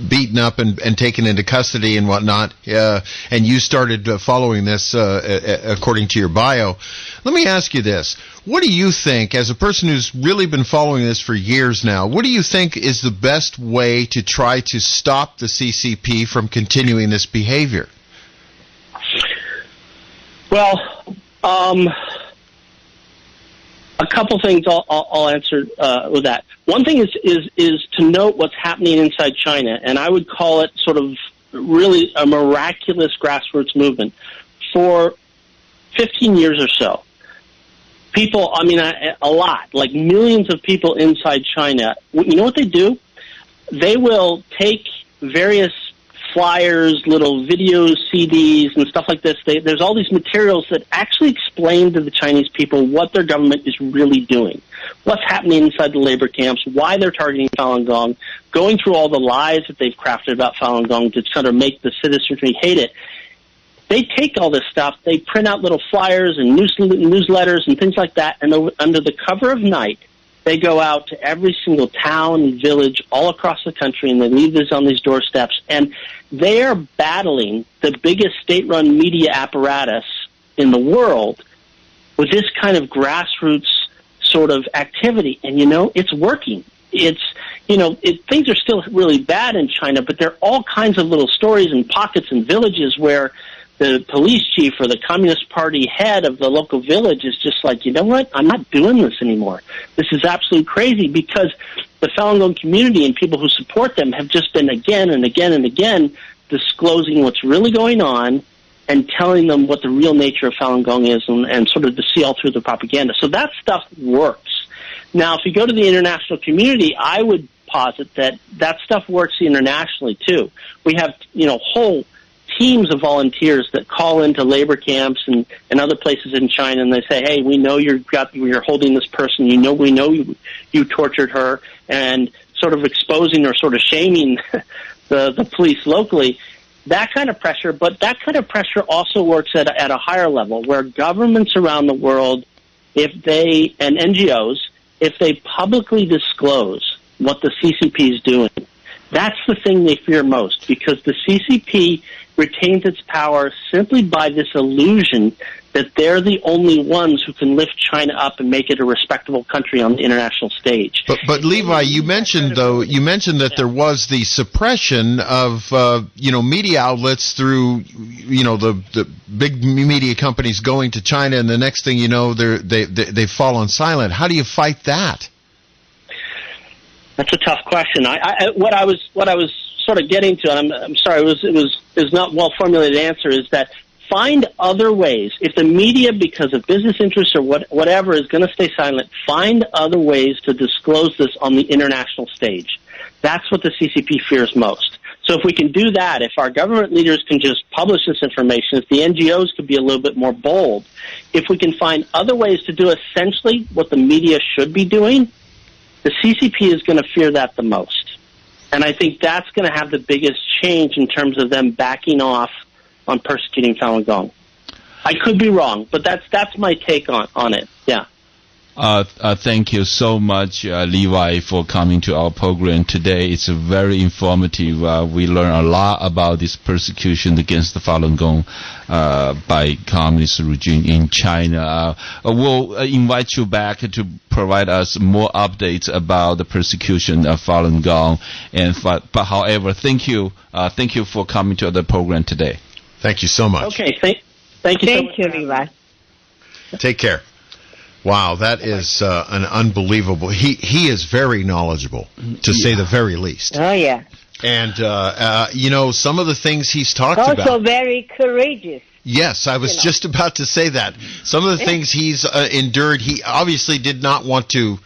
beaten up and taken into custody and whatnot, and you started following this according to your bio. Let me ask you this. What do you think, as a person who's really been following this for years now, what do you think is the best way to try to stop the CCP from continuing this behavior? Well, a couple things I'll answer with that. One thing is to note what's happening inside China, and I would call it sort of really a miraculous grassroots movement. For 15 years or so, people, a lot, like millions of people inside China, you know what they do? They will take various flyers, little videos, CDs, and stuff like this. There's all these materials that actually explain to the Chinese people what their government is really doing, what's happening inside the labor camps, why they're targeting Falun Gong, going through all the lies that they've crafted about Falun Gong to sort of make the citizenry hate it. They take all this stuff, they print out little flyers and newsletters and things like that, and under the cover of night, they go out to every single town and village all across the country, and they leave this on these doorsteps. And they are battling the biggest state-run media apparatus in the world with this kind of grassroots sort of activity. And, it's working. Things are still really bad in China, but there are all kinds of little stories and pockets and villages where the police chief or the Communist Party head of the local village is just like, you know what, I'm not doing this anymore. This is absolutely crazy, because the Falun Gong community and people who support them have just been again and again and again disclosing what's really going on and telling them what the real nature of Falun Gong is, and sort of to see all through the propaganda. So that stuff works. Now, if you go to the international community, I would posit that stuff works internationally too. We have, whole teams of volunteers that call into labor camps and other places in China, and they say, hey, we know you're holding this person, we know you tortured her, and sort of exposing or sort of shaming the police locally. That kind of pressure, but that kind of pressure also works at a higher level, where governments around the world, and NGOs, if they publicly disclose what the CCP is doing, that's the thing they fear most, because the CCP retains its power simply by this illusion that they're the only ones who can lift China up and make it a respectable country on the international stage. But Levi, you mentioned that there was the suppression of media outlets through the big media companies going to China, and the next thing you know, they've fallen silent. How do you fight that? That's a tough question. What I was sort of getting to, and I'm sorry, it was not well formulated answer, is that find other ways. If the media, because of business interests or whatever, is going to stay silent, find other ways to disclose this on the international stage. That's what the CCP fears most. So if we can do that, if our government leaders can just publish this information, if the NGOs could be a little bit more bold, if we can find other ways to do essentially what the media should be doing, the CCP is going to fear that the most. And I think that's going to have the biggest change in terms of them backing off on persecuting Falun Gong. I could be wrong, but that's my take on it. Yeah. Thank you so much, Levi, for coming to our program today. It's very informative. We learn a lot about this persecution against the Falun Gong by communist regime in China. We'll invite you back to provide us more updates about the persecution of Falun Gong. But however, thank you for coming to the program today. Thank you so much. Okay, thank you so much. Thank you, Levi. Take care. Wow, that is an unbelievable. He is very knowledgeable, to say the very least. Oh, yeah. And, some of the things he's talked about. Also very courageous. Yes, I was just about to say that. Some of the things he's endured, he obviously did not want to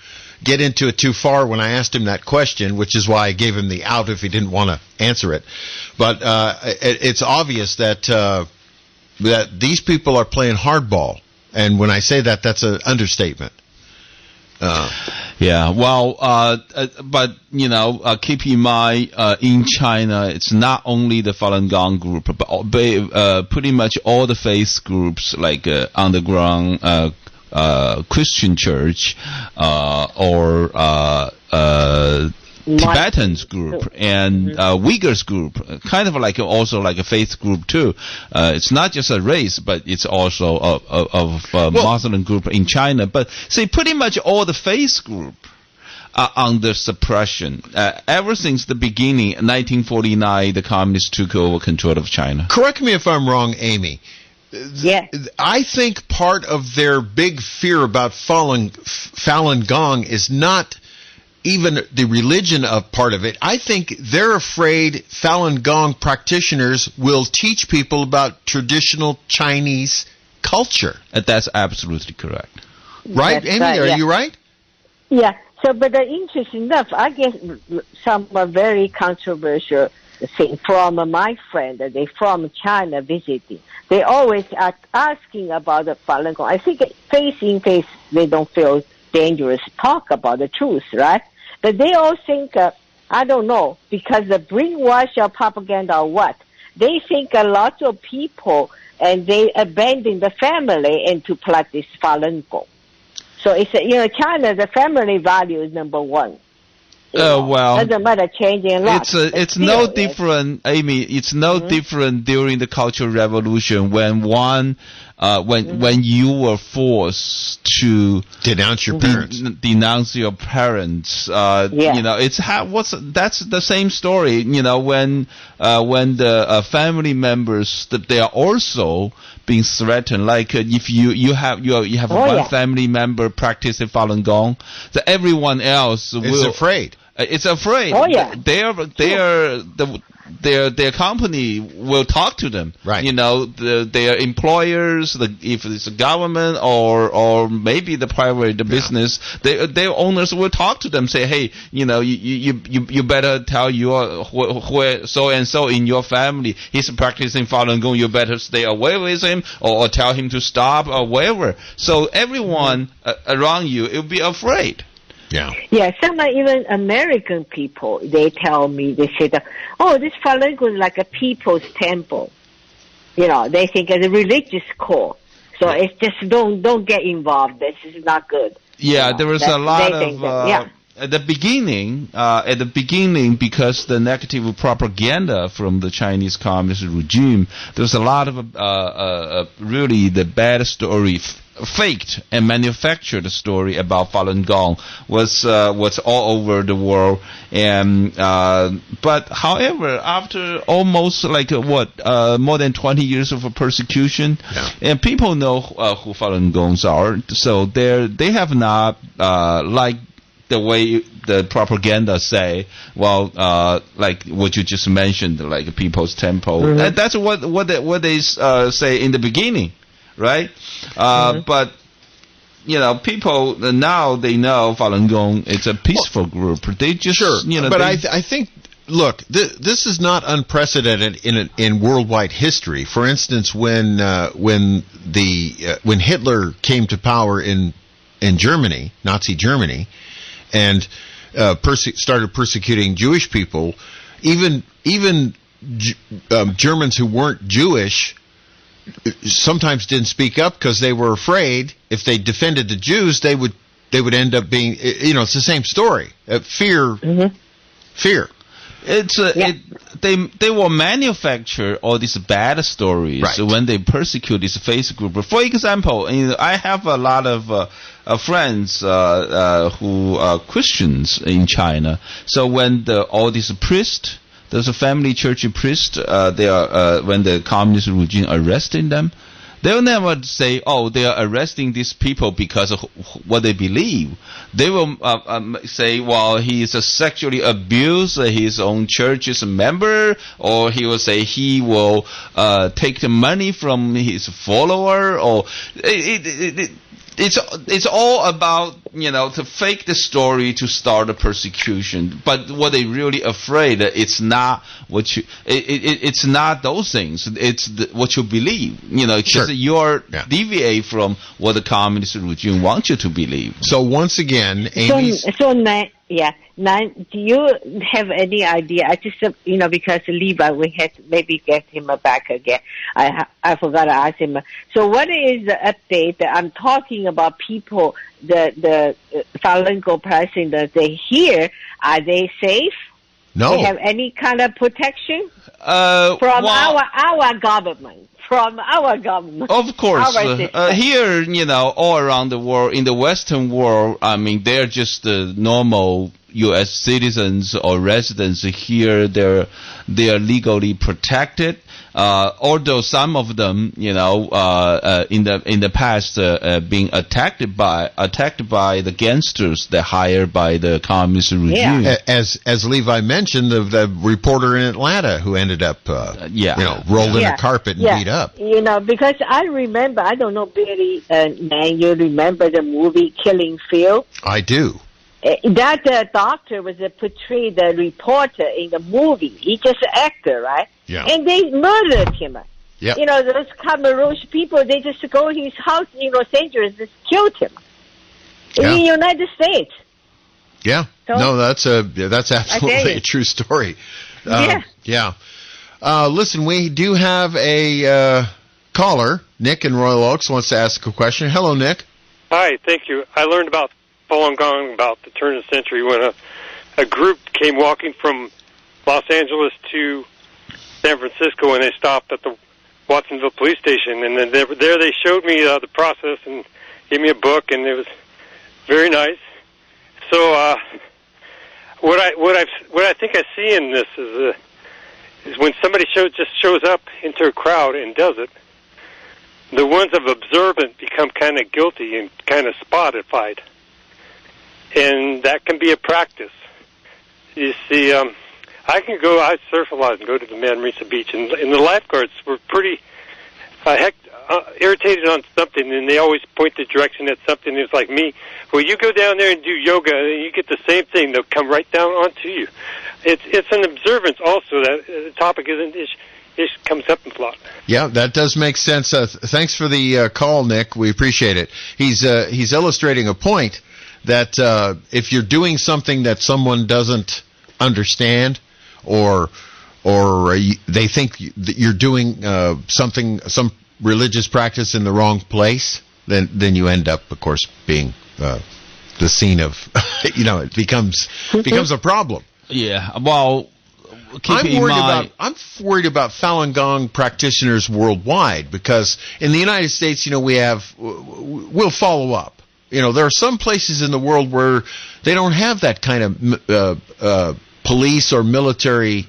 get into it too far when I asked him that question, which is why I gave him the out if he didn't want to answer it. But it's obvious that these people are playing hardball. And when I say that, that's an understatement. Yeah, well, but, keep in mind, in China, it's not only the Falun Gong group, but pretty much all the faith groups, like underground Christian church, or Tibetans group and Uyghurs group, kind of like also like a faith group too. It's not just a race, but it's also of Muslim group in China. But see, pretty much all the faith group are under suppression. Ever since the beginning, 1949, the communists took over control of China. Correct me if I'm wrong, Amy. Yeah. I think part of their big fear about Falun Gong is not even the religion of part of it. I think they're afraid Falun Gong practitioners will teach people about traditional Chinese culture. That's absolutely correct. Right, That's Amy? right, Are yeah. you right? Yeah. So, but interesting enough, I guess some very controversial thing from my friend. They from China visiting. They always are asking about the Falun Gong. I think face in face, they don't feel dangerous. Talk about the truth, right? But they all think, I don't know, because the brainwash or propaganda or what, they think a lot of people, and they abandon the family and to practice Falun Gong. So it's, China, the family value is number one. Well, doesn't matter changing a lot. It's no different, Amy. It's no different during the Cultural Revolution when when you were forced to denounce your parents. Denounce your parents. That's the same story. When the family members that they are also being threatened. Like if you have one family member practicing Falun Gong, that everyone else is afraid. It's afraid. Oh yeah. Their company will talk to them. Right. Their employers, if it's a government or maybe the private business, their owners will talk to them. Say, hey, you better tell your where so and so in your family he's practicing Falun Gong. You better stay away with him or tell him to stop or whatever. So everyone around you will be afraid. Yeah. Yeah, some even American people, they tell me, they say that, this Falun Gong is like a people's temple. They think it's a religious core. So it's just don't get involved. This is not good. Yeah, there was a lot of at the beginning, because the negative propaganda from the Chinese Communist regime, there was a lot of really the bad story. Faked and manufactured story about Falun Gong was all over the world, and but however, after almost more than 20 years of persecution, and people know who Falun Gongs are, so they have not like the way the propaganda say, like what you just mentioned, like People's Temple. That's what they say in the beginning. Right? But, people now they know Falun Gong, it's a peaceful group. They just, But I think, look, this is not unprecedented in worldwide history. For instance, when Hitler came to power in Germany, Nazi Germany, and started persecuting Jewish people, even Germans who weren't Jewish sometimes didn't speak up because they were afraid if they defended the Jews, they would end up being, it's the same story. Fear. It's they will manufacture all these bad stories when they persecute this faith group. For example, I have a lot of friends who are Christians in China. So when all these priests, there's a family church priest, they are when the communist regime arresting them, they'll never say, they are arresting these people because of what they believe. They will say, he is sexually abused his own church's member, or he will say he will take the money from his follower, or it's all about, to fake the story to start a persecution. But what they really afraid, it's not it's not those things. It's what you believe. Because you're deviate from what the communist regime wants you to believe. So once again, Amy. Now, do you have any idea? I just, because Levi, we had maybe get him back again. I forgot to ask him. So what is the update? I'm talking about people the Falun Gong president here, are they safe? No. They have any kind of protection from our government? From our government. Of course. Our here, all around the world, in the Western world, I mean, they're just normal U.S. citizens or residents here. They're legally protected. Although some of them, in the past, being attacked by the gangsters that hired by the communist regime. Yeah. As Levi mentioned, the reporter in Atlanta who ended up, rolled in a carpet and beat up. Because I remember, I don't know, Billy, man, you remember the movie Killing Field? I do. That doctor was portrayed the reporter in the movie. He's just an actor, right? Yeah. And they murdered him. Yep. Those Cameroonian people, they just go in his house in Los Angeles and killed him. In the United States. Yeah. So, no, that's absolutely a true story. Yeah. Listen, we do have a caller. Nick in Royal Oaks wants to ask a question. Hello, Nick. Hi, thank you. I learned about Falun Gong about the turn of the century when a group came walking from Los Angeles to San Francisco, and they stopped at the Watsonville police station, and then there they showed me the process and gave me a book, and it was very nice. So what I think I see in this is when somebody just shows up into a crowd and does it, the ones of observant become kind of guilty and kind of spottified. And that can be a practice. You see, I surf a lot and go to the Manresa Beach, and the lifeguards were pretty irritated on something, and they always point the direction at something. It's like me. Well, you go down there and do yoga, and you get the same thing. They'll come right down onto you. It's an observance also. That the topic comes up a lot. Yeah, that does make sense. Thanks for the call, Nick. We appreciate it. He's illustrating a point that if you're doing something that someone doesn't understand, or they think that you're doing some religious practice in the wrong place, then you end up, of course, being the scene of, it becomes a problem. Yeah, well, I'm worried about Falun Gong practitioners worldwide, because in the United States, we'll follow up. There are some places in the world where they don't have that kind of police or military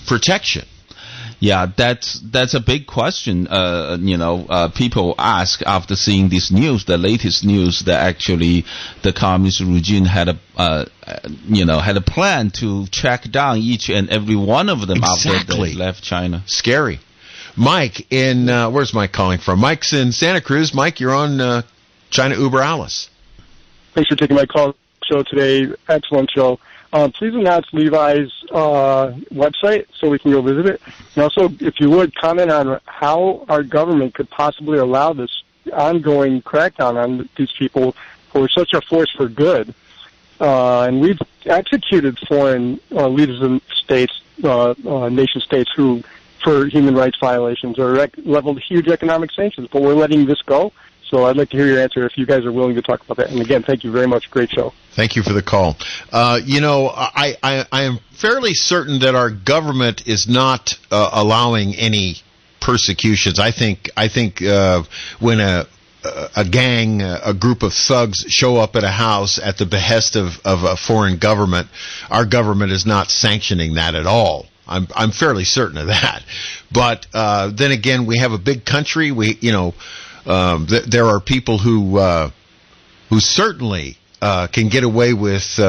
protection. Yeah, that's a big question. People ask after seeing this news, the latest news, that actually the communist regime had a plan to track down each and every one of them after they left China. Scary. Mike in where's Mike calling from? Mike's in Santa Cruz. Mike, you're on China Über Alice. Thanks for taking my call show today. Excellent show. Please announce Levi's website so we can go visit it. And also, if you would, comment on how our government could possibly allow this ongoing crackdown on these people who are such a force for good. And we've executed foreign leaders of states, nation states who, for human rights violations, or leveled huge economic sanctions, but we're letting this go. So I'd like to hear your answer if you guys are willing to talk about that. And again, thank you very much. Great show. Thank you for the call. I am fairly certain that our government is not allowing any persecutions. I think when a gang, a group of thugs show up at a house at the behest of a foreign government, our government is not sanctioning that at all. I'm fairly certain of that. But then again, we have a big country. There are people who certainly can get away with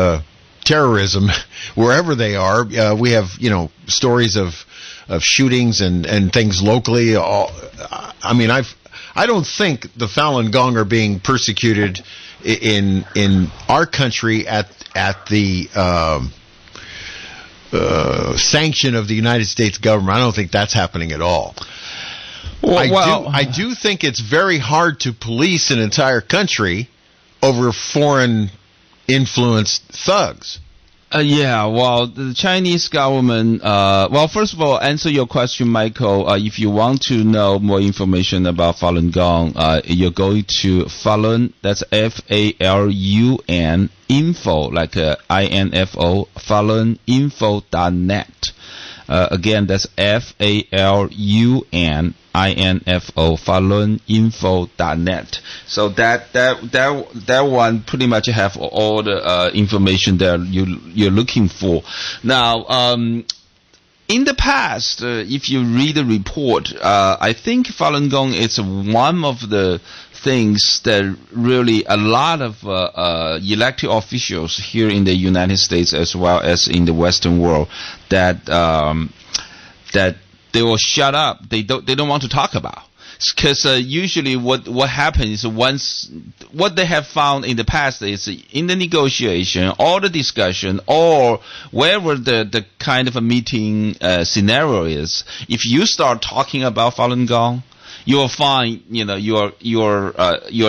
terrorism wherever they are. We have stories of shootings and things locally. I don't think the Falun Gong are being persecuted in our country at the sanction of the United States government. I don't think that's happening at all. I do think it's very hard to police an entire country over foreign influenced thugs. Well, the Chinese government, first of all, answer your question, Michael. If you want to know more information about Falun Gong, you're going to Falun, that's Falun, info, like info, faluninfo.net. Again, that's FALUN. info, faluninfo.net. So that one pretty much have all the information that you're looking for. Now, in the past, if you read the report, I think Falun Gong is one of the things that really a lot of elected officials here in the United States as well as in the Western world that they will shut up. They don't want to talk about, because usually what happens is what they have found in the past is in the negotiation or the discussion or wherever the kind of a meeting scenario is, if you start talking about Falun Gong, you will find, your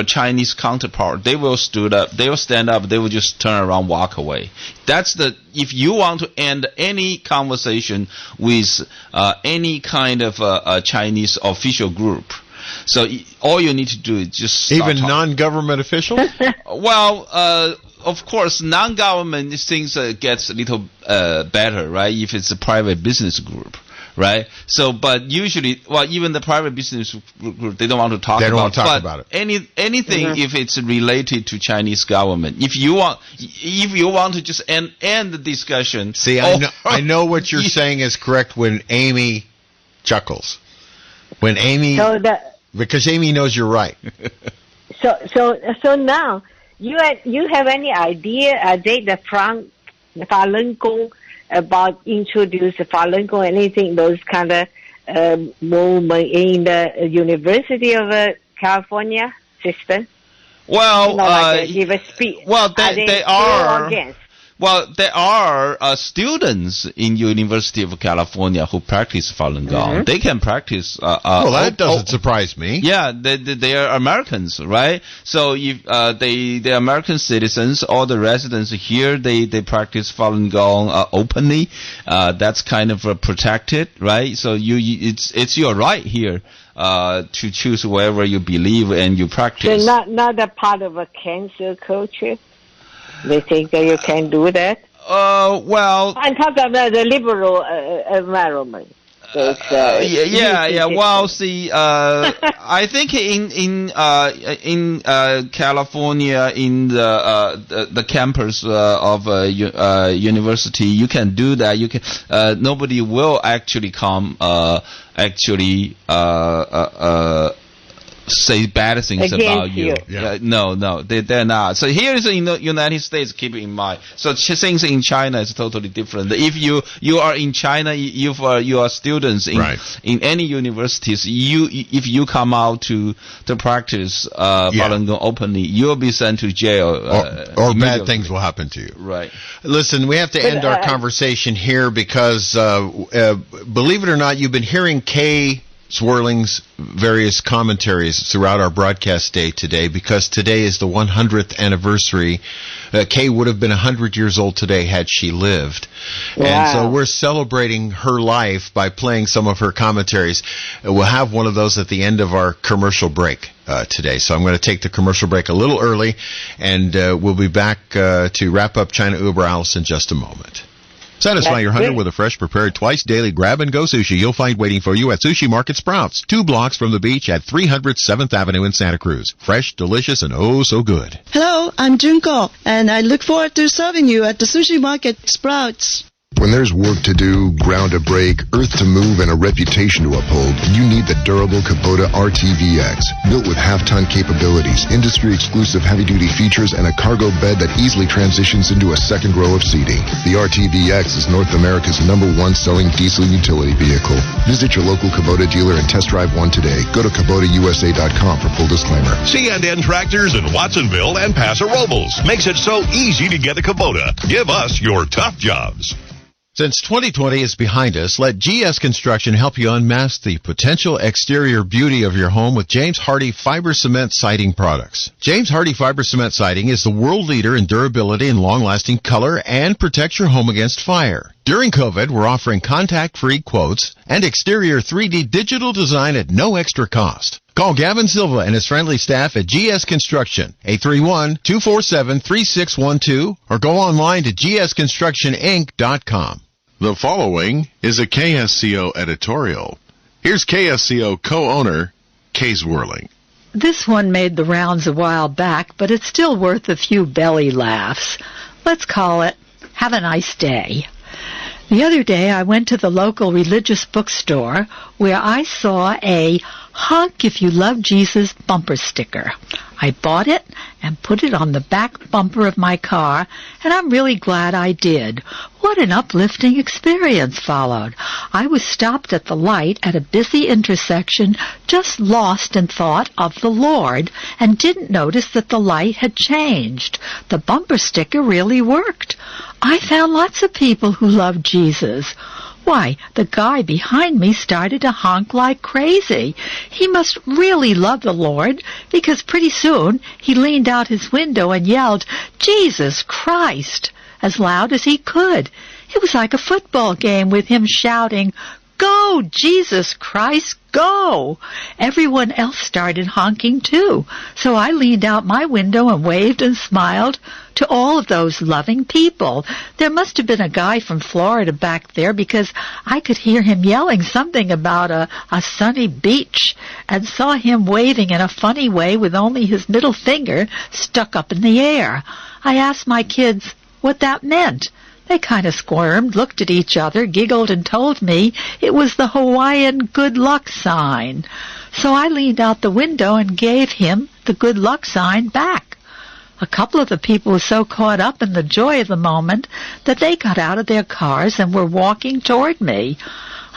Chinese counterpart, they will stand up, they will just turn around, walk away. If you want to end any conversation with any kind of Chinese official group, so all you need to do is just even non-government officials. Well, of course, non-government things gets a little better, right? If it's a private business group. Right. So, but usually, even the private business group, they don't want to talk about it. They don't want to talk about it. Anything if it's related to Chinese government. If you want to just end the discussion. See, I know what you're saying is correct when Amy chuckles. When Amy, because Amy knows you're right. So now you have any idea? The Falun Gong about introduce Falun Gong, anything, those kind of movement in the University of California system? Well, give a speech. Well, they are. Well, there are students in University of California who practice Falun Gong. Mm-hmm. They can practice. Well, that doesn't surprise me. Yeah, they are Americans, right? So if they're American citizens, all the residents here, they practice Falun Gong openly. That's kind of protected, right? So it's your right here to choose wherever you believe and you practice. So not a part of a cancel culture. They think that you can do that? Well... I'm talking about the liberal environment. So Well, see, I think in California, in the campus of university, you can do that. You can. Nobody will actually come. Say bad things about you. Yeah. No, they're not. So here is in the United States, keep it in mind. So things in China is totally different. If you are in China, if you are students in any universities, if you come out to practice Falun Gong openly, you'll be sent to jail. Or bad things will happen to you. Right. Listen, we have to end our conversation here because, believe it or not, you've been hearing Kay Swirling's various commentaries throughout our broadcast day today, because today is the 100th anniversary. Kay would have been 100 years old today had she lived. Wow. And so we're celebrating her life by playing some of her commentaries. We'll have one of those at the end of our commercial break today. So I'm going to take the commercial break a little early, and we'll be back to wrap up China Uber Alice in just a moment. Satisfy your hunger with a fresh, prepared, twice-daily grab-and-go sushi you'll find waiting for you at Sushi Market Sprouts, 2 blocks from the beach at 300 7th Avenue in Santa Cruz. Fresh, delicious, and oh so good. Hello, I'm Junko, and I look forward to serving you at the Sushi Market Sprouts. When there's work to do, ground to break, earth to move, and a reputation to uphold, you need the durable Kubota RTVX. Built with half-ton capabilities, industry-exclusive heavy-duty features, and a cargo bed that easily transitions into a second row of seating. The RTVX is North America's #1 selling diesel utility vehicle. Visit your local Kubota dealer and test drive one today. Go to KubotaUSA.com for full disclaimer. C&N Tractors in Watsonville and Paso Robles makes it so easy to get a Kubota. Give us your tough jobs. Since 2020 is behind us, let GS Construction help you unmask the potential exterior beauty of your home with James Hardie Fiber Cement Siding products. James Hardie Fiber Cement Siding is the world leader in durability and long-lasting color and protects your home against fire. During COVID, we're offering contact-free quotes and exterior 3D digital design at no extra cost. Call Gavin Silva and his friendly staff at GS Construction, 831-247-3612, or go online to gsconstructioninc.com. The following is a KSCO editorial. Here's KSCO co-owner, Kay Zwerling. This one made the rounds a while back, but it's still worth a few belly laughs. Let's call it, Have a Nice Day. The other day I went to the local religious bookstore where I saw a Honk If You Love Jesus bumper sticker. I bought it and put it on the back bumper of my car, and I'm really glad I did. What an uplifting experience followed. I was stopped at the light at a busy intersection, just lost in thought of the Lord, and didn't notice that the light had changed. The bumper sticker really worked. I found lots of people who loved Jesus. Why, the guy behind me started to honk like crazy. He must really love the Lord, because pretty soon he leaned out his window and yelled, "Jesus Christ!" as loud as he could. It was like a football game with him shouting, "Go, Jesus Christ, go!" Everyone else started honking too, so I leaned out my window and waved and smiled to all of those loving people. There must have been a guy from Florida back there, because I could hear him yelling something about a sunny beach, and saw him waving in a funny way with only his middle finger stuck up in the air. I asked my kids what that meant. They kind of squirmed, looked at each other, giggled, and told me it was the Hawaiian good luck sign. So I leaned out the window and gave him the good luck sign back. A couple of the people were so caught up in the joy of the moment that they got out of their cars and were walking toward me.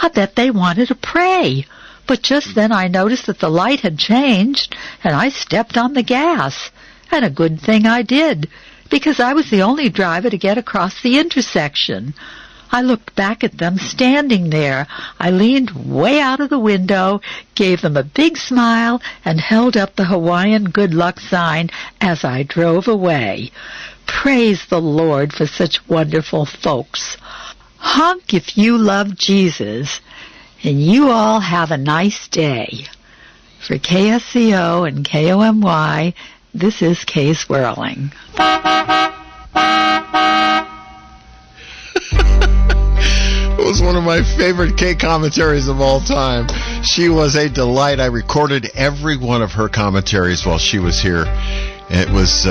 I bet they wanted to pray. But just then I noticed that the light had changed, and I stepped on the gas. And a good thing I did, because I was the only driver to get across the intersection. I looked back at them standing there. I leaned way out of the window, gave them a big smile, and held up the Hawaiian good luck sign as I drove away. Praise the Lord for such wonderful folks. Honk if you love Jesus, and you all have a nice day. For KSCO and KOMY, this is Kay Zwerling. It was one of my favorite Kay commentaries of all time. She was a delight. I recorded every one of her commentaries while she was here. It was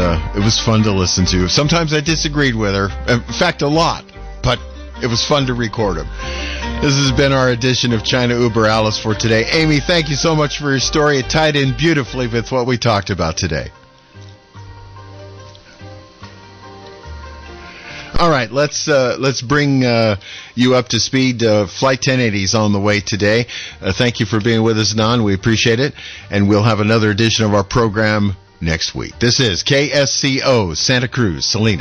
fun to listen to. Sometimes I disagreed with her. In fact, a lot. But it was fun to record them. This has been our edition of China Uber Alice for today. Amy, thank you so much for your story. It tied in beautifully with what we talked about today. All right, let's bring you up to speed. Flight 1080 is on the way today. Thank you for being with us, Don. We appreciate it. And we'll have another edition of our program next week. This is KSCO, Santa Cruz, Salinas.